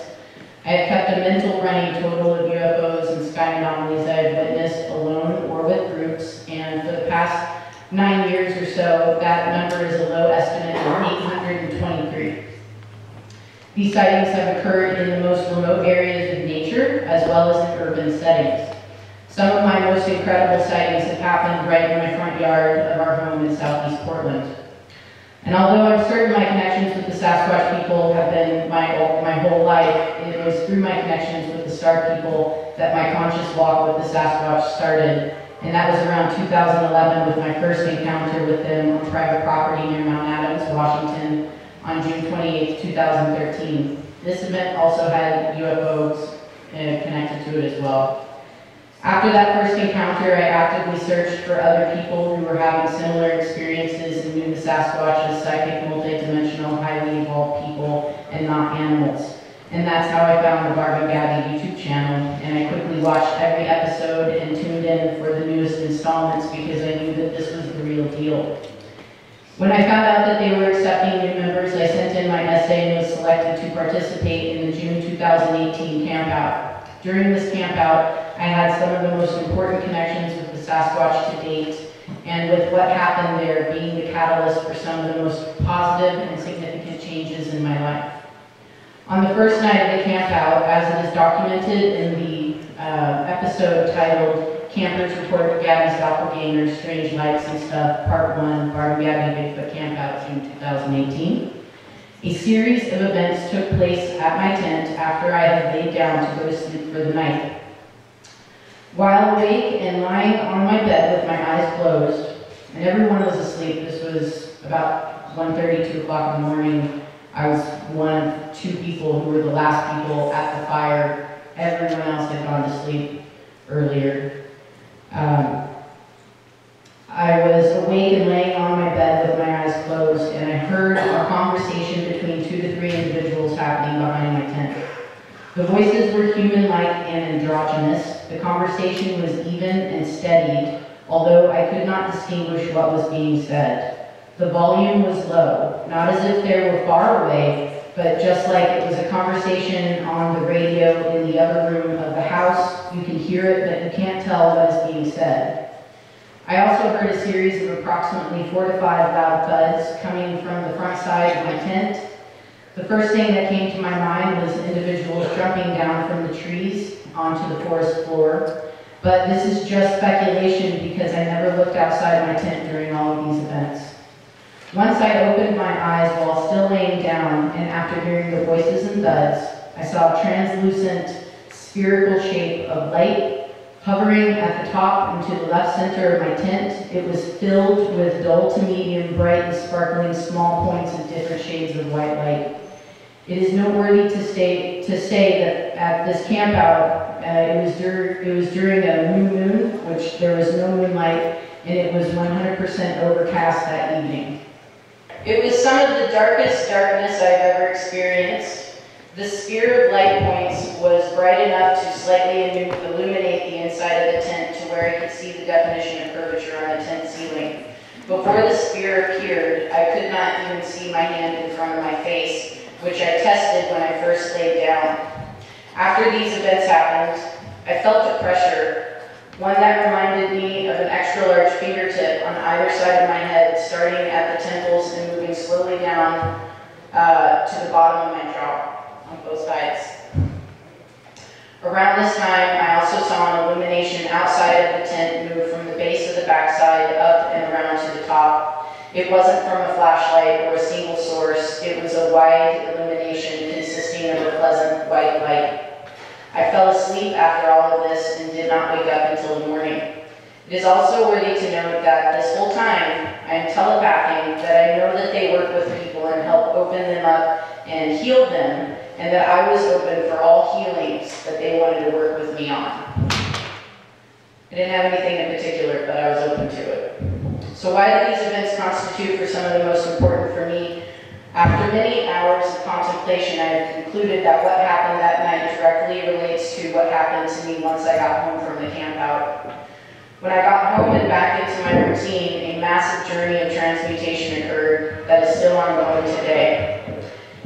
I have kept a mental running total of UFOs and sky anomalies I have witnessed alone or with groups, and for the past 9 years or so, that number is a low estimate of 823. These sightings have occurred in the most remote areas of nature, as well as in urban settings. Some of my most incredible sightings have happened right in my front yard of our home in southeast Portland. And although I'm certain my connections with the Sasquatch people have been my whole life, it was through my connections with the star people that my conscious walk with the Sasquatch started. And that was around 2011 with my first encounter with them on private property near Mount Adams, Washington, on June 28, 2013. This event also had UFOs connected to it as well. After that first encounter, I actively searched for other people who were having similar experiences and knew the Sasquatch as psychic, multidimensional, highly evolved people and not animals. And that's how I found the Barb and Gabby YouTube channel, and I quickly watched every episode and tuned in for the newest installments because I knew that this was the real deal. When I found out that they were accepting new members, I sent in my essay and was selected to participate in the June 2018 campout. During this campout, I had some of the most important connections with the Sasquatch to date, and with what happened there being the catalyst for some of the most positive and significant changes in my life. On the first night of the campout, as it is documented in the episode titled Campers Report Gabby's Doppelganger, Strange Lights and Stuff, Part 1, Barb and Gabby Bigfoot Campout, June 2018, a series of events took place at my tent after I had laid down to go to sleep for the night. While awake and lying on my bed with my eyes closed, and everyone was asleep, this was about 1:30, 2 o'clock in the morning, I was one of 2 people who were the last people at the fire. Everyone else had gone to sleep earlier. I was awake and laying on my bed with my eyes closed, and I heard a conversation between 2 to 3 individuals happening behind my tent. The voices were human-like and androgynous. The conversation was even and steadied, although I could not distinguish what was being said. The volume was low, not as if they were far away, but just like it was a conversation on the radio in the other room of the house. You can hear it, but you can't tell what is being said. I also heard a series of approximately 4 to 5 loud thuds coming from the front side of my tent. The first thing that came to my mind was individuals jumping down from the trees onto the forest floor, but this is just speculation because I never looked outside my tent during all of these events. Once I opened my eyes while still laying down, and after hearing the voices and thuds, I saw a translucent, spherical shape of light hovering at the top and to the left center of my tent. It was filled with dull to medium, bright and sparkling small points of different shades of white light. It is noteworthy to say that at this campout, it was during a new moon, which there was no moonlight, and it was 100% overcast that evening. It was some of the darkest darkness I've ever experienced. The sphere of light points was bright enough to slightly illuminate the inside of the tent to where I could see the definition of curvature on the tent ceiling. Before the sphere appeared, I could not even see my hand in front of my face, which I tested when I first laid down. After these events happened, I felt a pressure, one that reminded me of an extra large fingertip on either side of my head, starting at the temples and moving slowly down to the bottom of my jaw on both sides. Around this time, I also saw an illumination outside of the tent move from the base of the backside up and around to the top. It wasn't from a flashlight or a single source. It was a wide illumination consisting of a pleasant white light. I fell asleep after all of this and did not wake up until the morning. It is also worthy to note that this whole time I am telepathing that I know that they work with people and help open them up and heal them, and that I was open for all healings that they wanted to work with me on. I didn't have anything in particular, but I was open to it. So why do these events constitute for some of the most important for me? After many hours of contemplation, I have concluded that what happened that night directly relates to what happened to me once I got home from the campout. When I got home and back into my routine, a massive journey of transmutation occurred that is still ongoing today.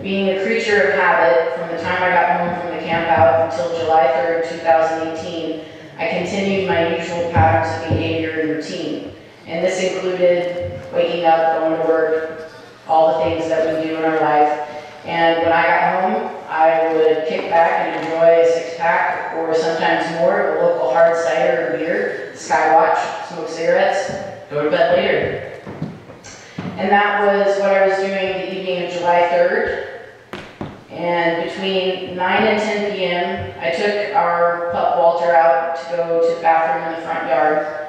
Being a creature of habit, from the time I got home from the campout until July 3rd, 2018, I continued my usual patterns of behavior and routine. And this included waking up, going to work, all the things that we do in our life. And when I got home, I would kick back and enjoy a 6-pack or sometimes more of a local hard cider or beer, Skywatch, smoke cigarettes, go to bed later. And that was what I was doing the evening of July 3rd. And between 9 and 10 p.m., I took our pup Walter out to go to the bathroom in the front yard.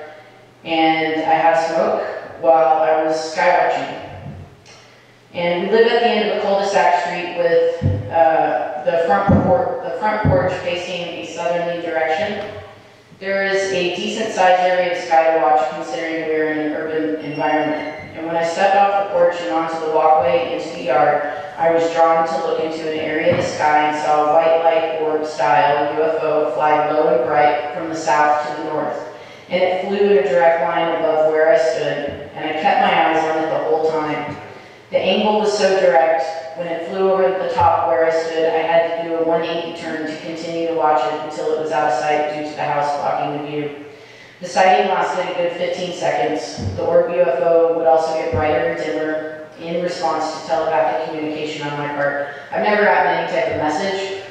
And I had a smoke while I was skywatching. And we live at the end of a cul-de-sac street with the front porch facing a southerly direction. There is a decent sized area of sky to watch considering we're in an urban environment. And when I stepped off the porch and onto the walkway into the yard, I was drawn to look into an area in the sky and saw a white light orb style UFO fly low and bright from the south to the north. And it flew in a direct line above where I stood, and I kept my eyes on it the whole time. The angle was so direct, when it flew over the top where I stood, I had to do a 180 turn to continue to watch it until it was out of sight due to the house blocking the view. The sighting lasted a good 15 seconds. The orb UFO would also get brighter and dimmer in response to telepathic communication on my part. I've never gotten any type of message,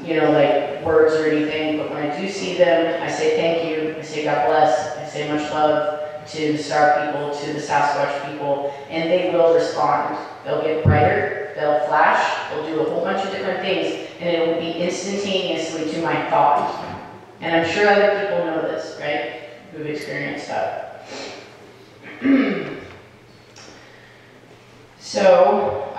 you know, like words or anything, but when I do see them, I say thank you, I say God bless, I say much love to the star people, to the Sasquatch people, and they will respond. They'll get brighter, they'll flash, they'll do a whole bunch of different things, and it will be instantaneously to my thought. And I'm sure other people know this, right, who've experienced that. So,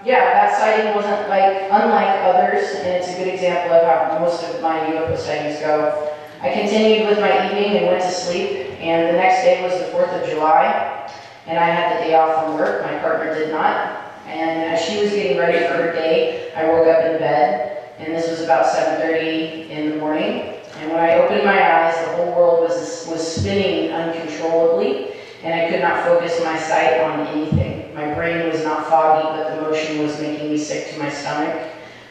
yeah, that sighting wasn't unlike others, and it's a good example of how most of my UFO sightings go. I continued with my evening and went to sleep, and the next day was the 4th of July, and I had the day off from work. My partner did not, and as she was getting ready for her day, I woke up in bed, and this was about 7:30 in the morning, and when I opened my eyes, the whole world was spinning uncontrollably, and I could not focus my sight on anything. My brain was not foggy, but the motion was making me sick to my stomach.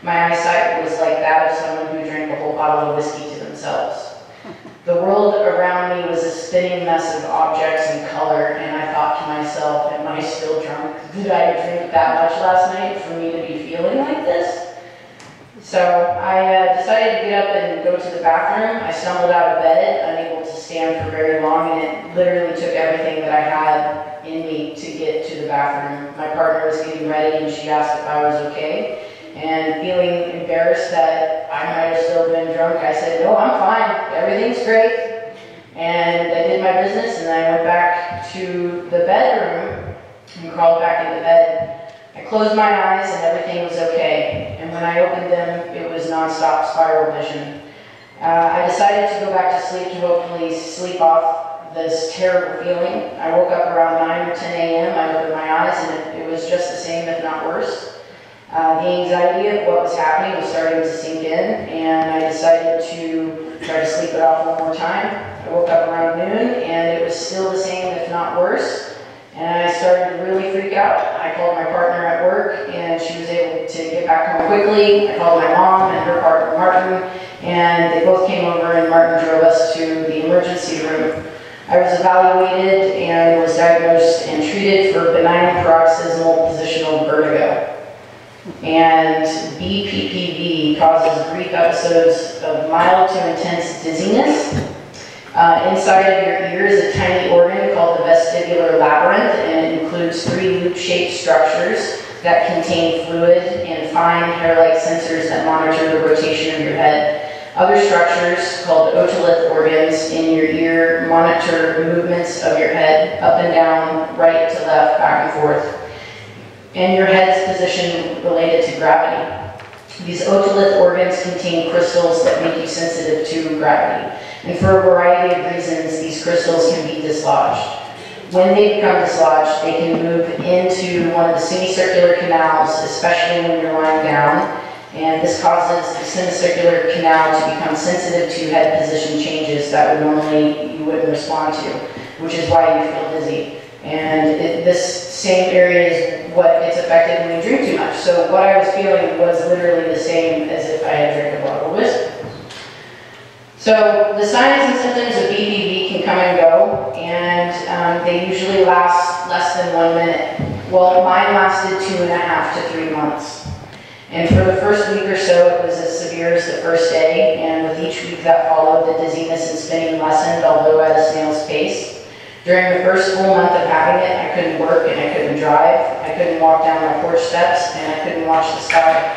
My eyesight was like that of someone who drank a whole bottle of whiskey to themselves. The world around me was a spinning mess of objects and color, and I thought to myself, am I still drunk? Did I drink that much last night for me to be feeling like this? So I decided to get up and go to the bathroom. I stumbled out of bed, unable to stand for very long, and it literally took everything that I had in me to get to the bathroom. My partner was getting ready, and she asked if I was okay. And feeling embarrassed that I might have still been drunk, I said, no, I'm fine, everything's great. And I did my business, and I went back to the bedroom and crawled back into bed. I closed my eyes and everything was okay. And when I opened them, it was nonstop spiral vision. I decided to go back to sleep to hopefully sleep off this terrible feeling. I woke up around 9 or 10 a.m. I opened my eyes and it was just the same, if not worse. The anxiety of what was happening was starting to sink in, and I decided to try to sleep it off one more time. I woke up around noon, and it was still the same, if not worse, and I started to really freak out. I called my partner at work, and she was able to get back home quickly. I called my mom and her partner, Martin, and they both came over, and Martin drove us to the emergency room. I was evaluated and was diagnosed and treated for benign paroxysmal positional vertigo. And BPPV causes brief episodes of mild to intense dizziness. Inside of your ear is a tiny organ called the vestibular labyrinth, and it includes 3 loop-shaped structures that contain fluid and fine hair-like sensors that monitor the rotation of your head. Other structures, called otolith organs in your ear, monitor movements of your head up and down, right to left, back and forth, and your head's position related to gravity. These otolith organs contain crystals that make you sensitive to gravity. And for a variety of reasons, these crystals can be dislodged. When they become dislodged, they can move into one of the semicircular canals, especially when you're lying down. And this causes the semicircular canal to become sensitive to head position changes that would normally you wouldn't respond to, which is why you feel dizzy. And this same area is what gets affected when you drink too much. So what I was feeling was literally the same as if I had drank a bottle of whiskey. So the signs and symptoms of BPV can come and go, and they usually last less than 1 minute. Well, mine lasted 2.5 to 3 months. And for the first week or so, it was as severe as the first day, and with each week that followed, the dizziness and spinning lessened, although at a snail's pace. During the first full month of having it, I couldn't work and I couldn't drive. I couldn't walk down my porch steps, and I couldn't watch the sky.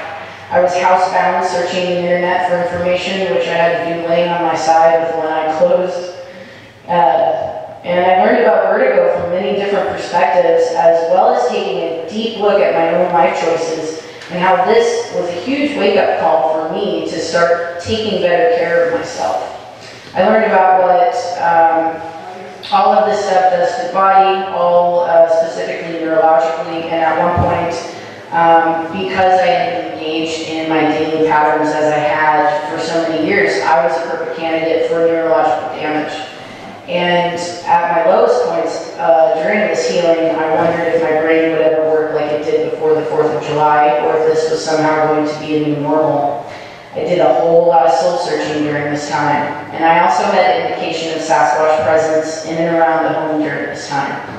I was housebound, searching the internet for information, which I had to do laying on my side with one eye closed. And I learned about vertigo from many different perspectives, as well as taking a deep look at my own life choices, and how this was a huge wake-up call for me to start taking better care of myself. I learned about what all of this stuff does to the body, all specific because I had engaged in my daily patterns as I had for so many years, I was a perfect candidate for neurological damage. And at my lowest points during this healing, I wondered if my brain would ever work like it did before the 4th of July, or if this was somehow going to be a new normal. I did a whole lot of soul searching during this time, and I also had indication of Sasquatch presence in and around the home during this time.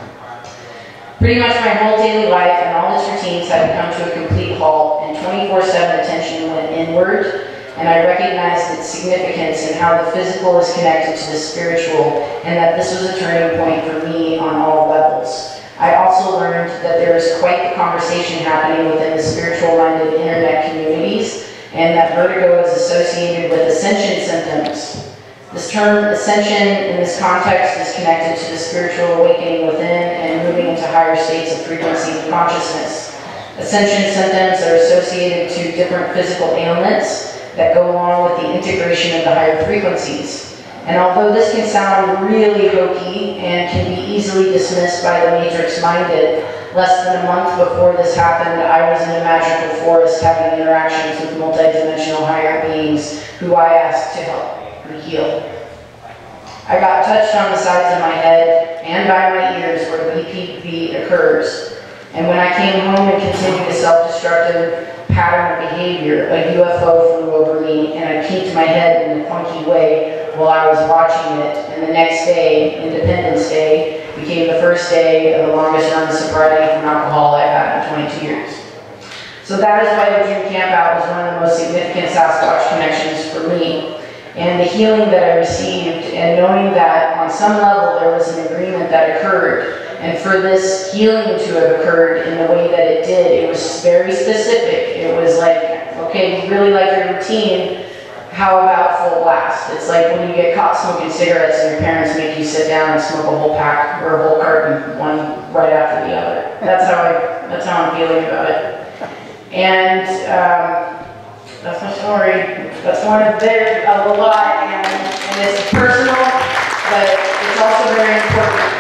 Pretty much my whole daily life and all its routines had come to a complete halt, and 24/7 attention went inward, and I recognized its significance and how the physical is connected to the spiritual, and that this was a turning point for me on all levels. I also learned that there is quite the conversation happening within the spiritual-minded internet communities, and that vertigo is associated with ascension symptoms. This term ascension in this context is connected to the spiritual awakening within and moving into higher states of frequency and consciousness. Ascension symptoms are associated to different physical ailments that go along with the integration of the higher frequencies. And although this can sound really hokey and can be easily dismissed by the matrix-minded, less than a month before this happened, I was in a magical forest having interactions with multidimensional higher beings who I asked to help me heal. I got touched on the sides of my head and by my ears where BPP occurs. And when I came home and continued a self-destructive pattern of behavior, a UFO flew over me and I peeked my head in a funky way while I was watching it. And the next day, Independence Day, became the first day of the longest run of sobriety from alcohol I've had in 22 years. So that is why the dream campout was one of the most significant Sasquatch connections for me. And the healing that I received, and knowing that on some level there was an agreement that occurred, and for this healing to have occurred in the way that it did, it was very specific. It was like, okay, you really like your routine, how about full blast? It's like when you get caught smoking cigarettes and your parents make you sit down and smoke a whole pack or a whole carton, one right after the other. That's how I'm feeling about it. And that's my story. That's one of a lot, and it's personal, but it's also very important.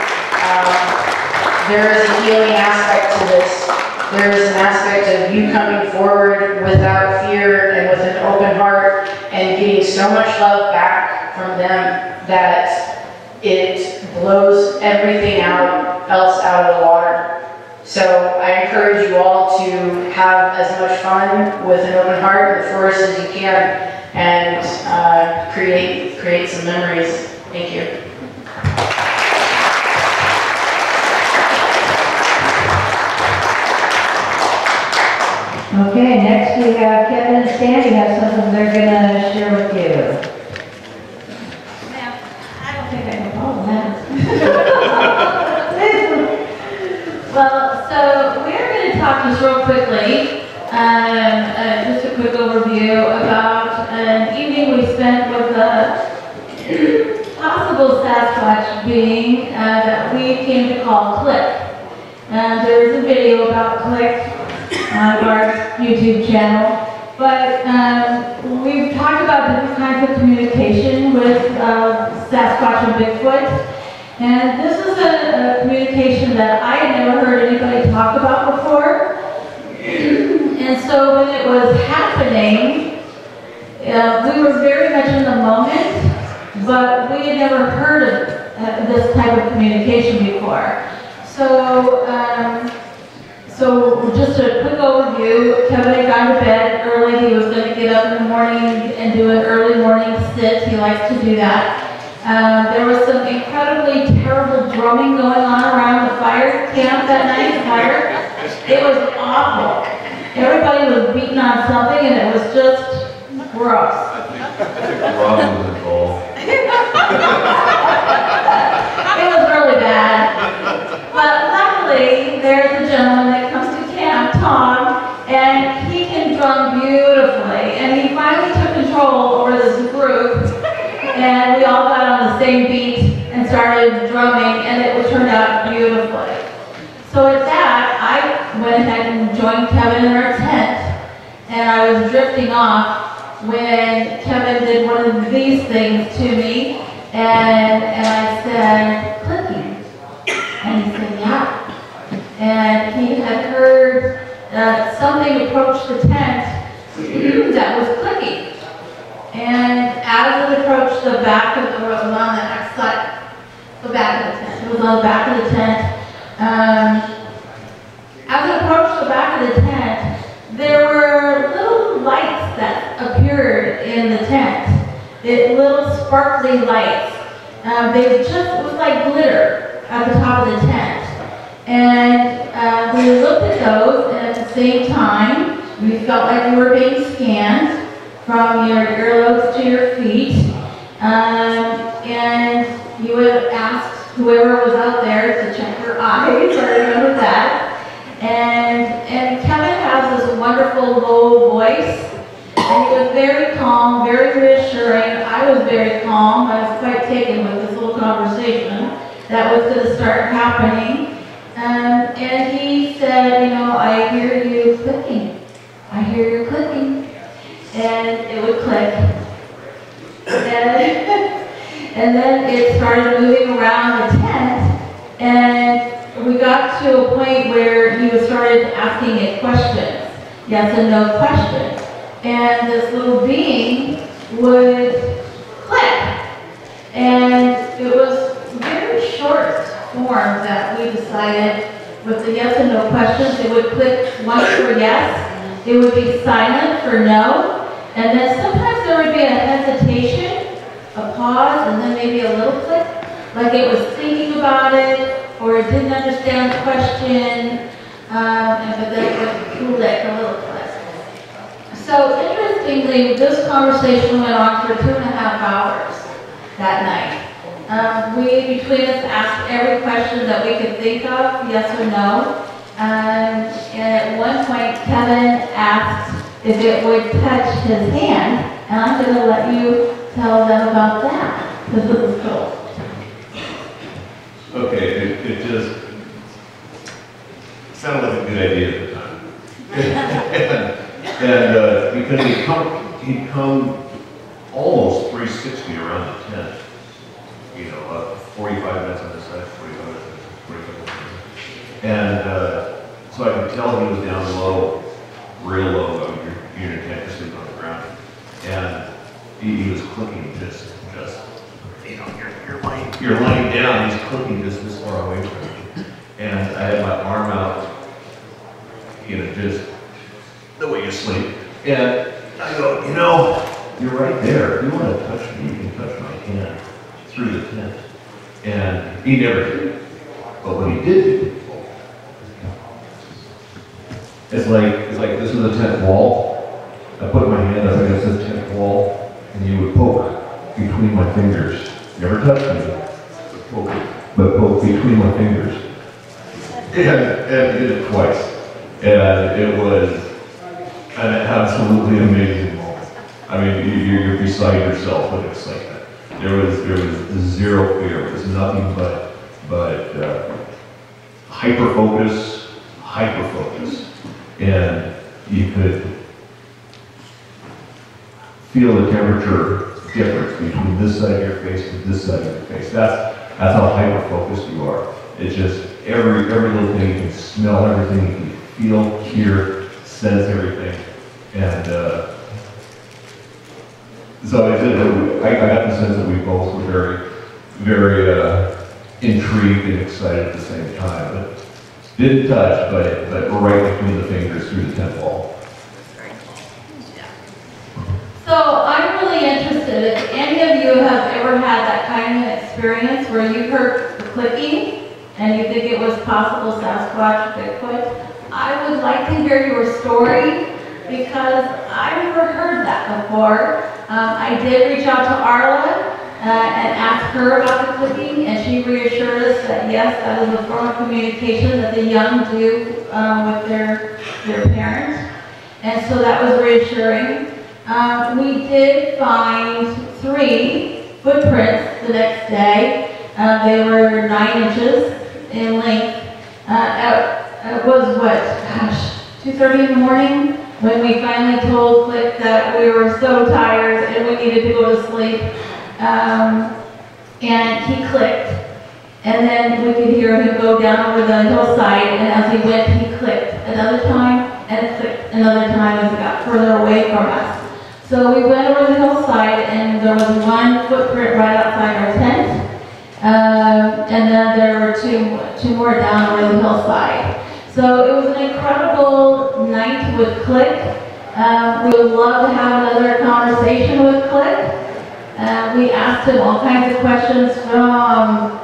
There is a healing aspect to this. There is an aspect of you coming forward without fear and with an open heart and getting so much love back from them that it blows everything else out of the water. So I encourage you all to have as much fun with an open heart in the forest as you can, and create some memories. Thank you. Okay, next we have Kevin and Sandy have something they're going to share with you. Ma'am, I don't think I have all of that. Well, so we're going to talk just real quickly, just a quick overview about an evening we spent with a possible Sasquatch being that we came to call Click. And there's a video about Click on Barb's YouTube channel. But we've talked about different kinds of communication with Sasquatch and Bigfoot. And this is a communication that I had never heard anybody talk about before. And so when it was happening, we were very much in the moment, but we had never heard of this type of communication before. So, so just a quick overview. Kevin had gone to bed early. He was going to get up in the morning and do an early morning sit. He likes to do that. There was some incredibly terrible drumming going on around the fire camp that night. It was awful. Everybody was beating on something, and it was just gross. I think Rob was involved. It was really bad. But luckily, there's a gentleman that comes to camp, Thom, and he can drum beautifully. And he finally took control over this group. And we all got on the same beat and started drumming, and it turned out beautifully. So at that, I went ahead and joined Kevin in our tent, and I was drifting off when Kevin did one of these things to me, and I said, "Clicking," and he said, "Yeah." And he had heard something approach the back of the, on the outside, the back of the tent. It was on the back of the tent. As I approached the back of the tent, there were little lights that appeared in the tent. Little sparkly lights. It was like glitter at the top of the tent. And we looked at those, and at the same time, we felt like we were being scanned from your earlobes to your feet. And you would ask whoever was out there to check your eyes. I remember that. And Kevin has this wonderful low voice. And he was very calm, very reassuring. I was very calm. I was quite taken with this little conversation that was going to start happening. And he said, you know, I hear you clicking. I hear you clicking. And it would click. And then it started moving around the tent. And we got to a point where he started asking it questions. Yes and no questions. And this little being would click. And it was very short form that we decided with the yes and no questions. It would click once for yes. It would be silent for no. And then sometimes there would be a hesitation, a pause, and then maybe a little click, like it was thinking about it, or it didn't understand the question, but then it would click, a little click. So interestingly, this conversation went on for 2.5 hours that night. We, between us, asked every question that we could think of, yes or no. And at one point, Kevin asked if it would touch his hand, and I'm going to let you tell them about that, because it was cool. Okay, it just sounded like a good idea at the time. and because he'd come almost 360 around the tent, you know, 45 minutes on this side, 45 minutes, 45 minutes. And so I could tell he was down low, real low. I mean, you're in a tent, you're sleeping on the ground. And he was clicking just, you know, you're lying down, he's clicking just this far away from you. And I had my arm out, you know, just the way you sleep. And I go, you know, you're right there. If you want to touch me, you can touch my hand through the tent. And he never did. But what he did do, it's like this is a tent wall. I put my hand up against this tent wall, and you would poke between my fingers. Never touch me, but poke between my fingers. And he did it twice. And it was an absolutely amazing moment. I mean, you're beside yourself with excitement. There was zero fear. It was nothing but hyper focus, and you could feel the temperature difference between this side of your face and this side of your face. That's how hyper focused you are. It's just every little thing. You can smell everything. You can feel, hear, sense everything, and so I got the sense that we both were very intrigued and excited at the same time. But didn't touch, but right between the fingers through the tent wall. So I'm really interested, if any of you have ever had that kind of experience where you heard the clicking and you think it was possible Sasquatch, Bigfoot, I would like to hear your story because I've never heard that before. I did reach out to Arla and ask her about the clicking, and she reassured us that yes, that is a form of communication that the young do with their parents, and so that was reassuring. We did find 3 footprints the next day. They were 9 inches in length. It was what, gosh, 2:30 in the morning when we finally told Click that we were so tired and we needed to go to sleep. And he clicked. And then we could hear him go down over the hillside, and as he went, he clicked another time and clicked another time as he got further away from us. So we went over the hillside, and there was one footprint right outside our tent. And then there were two more down over the hillside. So it was an incredible night with Click. We would love to have another conversation with Click. We asked him all kinds of questions from,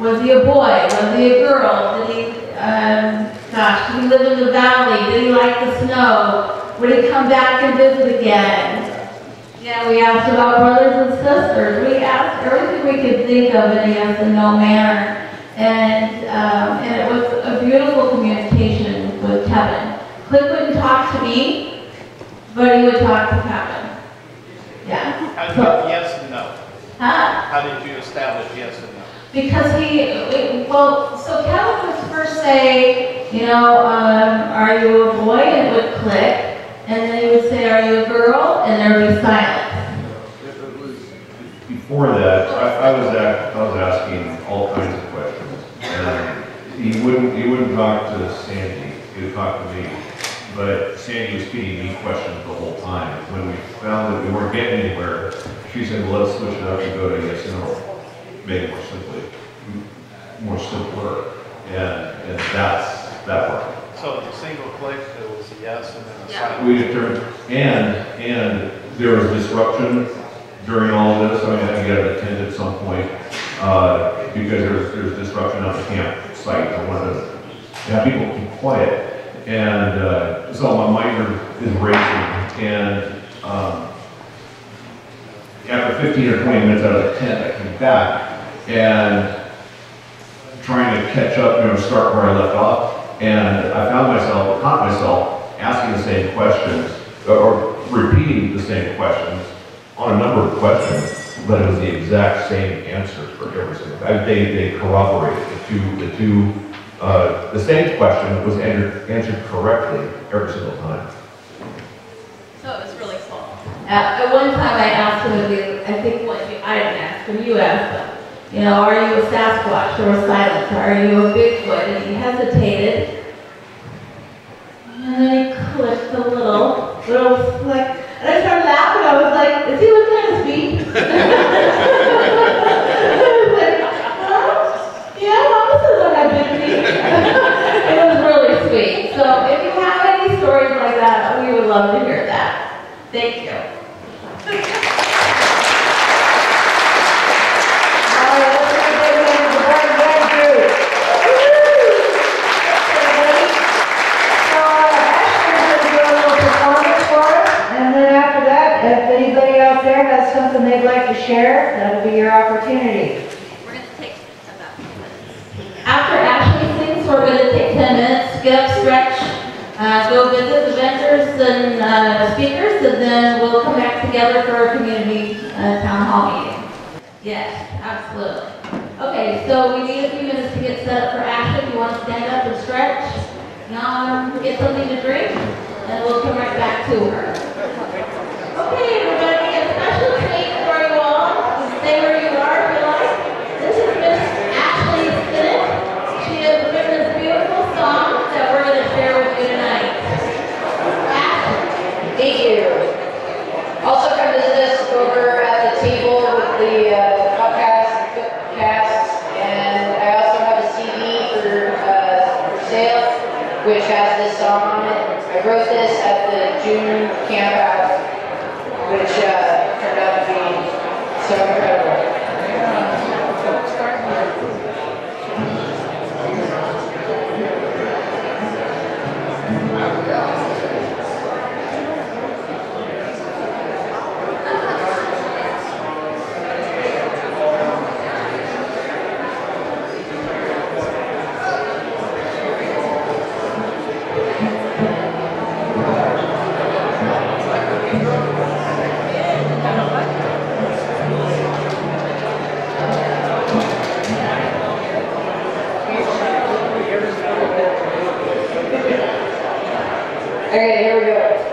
was he a boy? Was he a girl? Did he, did he live in the valley? Did he like the snow? Would he come back and visit again? Yeah, we asked about brothers and sisters. We asked everything we could think of in a yes and no manner. And it was a beautiful communication with Kevin. Cliff wouldn't talk to me, but he would talk to Kevin. Yeah. How did you get yes and no? Huh? How did you establish yes and no? Because so Kevin would first say, are you a boy? And it would click. And then he would say, are you a girl? And there would be silence. Before that, I was asking all kinds of questions. And he wouldn't talk to Sandy, he would talk to me. But Sandy was feeding me questions the whole time. When we found that we weren't getting anywhere, she said, well, let's switch it up and go to yes and no. Make it more simpler. And that worked. So the single click, there was a yes and then a silence. We determined, and there was disruption during all of this. I mean, I think I had attended at some point because there's disruption at the campsite. I wanted to have people keep quiet. And so my mind is racing. And after 15 or 20 minutes out of the tent, I came back and trying to catch up, start where I left off. And I caught myself asking the same questions, or repeating the same questions on a number of questions, but it was the exact same answer for every single. They corroborated the same question was answered correctly every single time. So it was really cool. At one time I asked him, I think I didn't ask him, you asked him. Are you a Sasquatch or a silent? Are you a Bigfoot? And he hesitated. And then he clicked a little, like, and I started laughing. I was like, is he looking at his feet? Yeah, Mama says I have big feet. It was really sweet. So if you have any stories like that, we would love to hear that. Thank you. Something they'd like to share, that'll be your opportunity. We're going to take about 10 minutes. After Ashley sings, we're going to take 10 minutes, get up, stretch, go visit the vendors and speakers, and then we'll come back together for a community town hall meeting. Yes, absolutely. Okay, so we need a few minutes to get set up for Ashley. If you want to stand up and stretch, get something to drink, and we'll come right back to her. Okay, everybody, a special treat for you all. Stay where you are if you like. This is Miss Ashley Stinnett. She has written this beautiful song that we're going to share with you tonight. Ashley. Thank you. Also come visit us over at the table with the podcast and footcasts. And I also have a CD for sale, which has this song on it. I wrote this at the June campout, which turned out to be so incredible. Okay, here we go.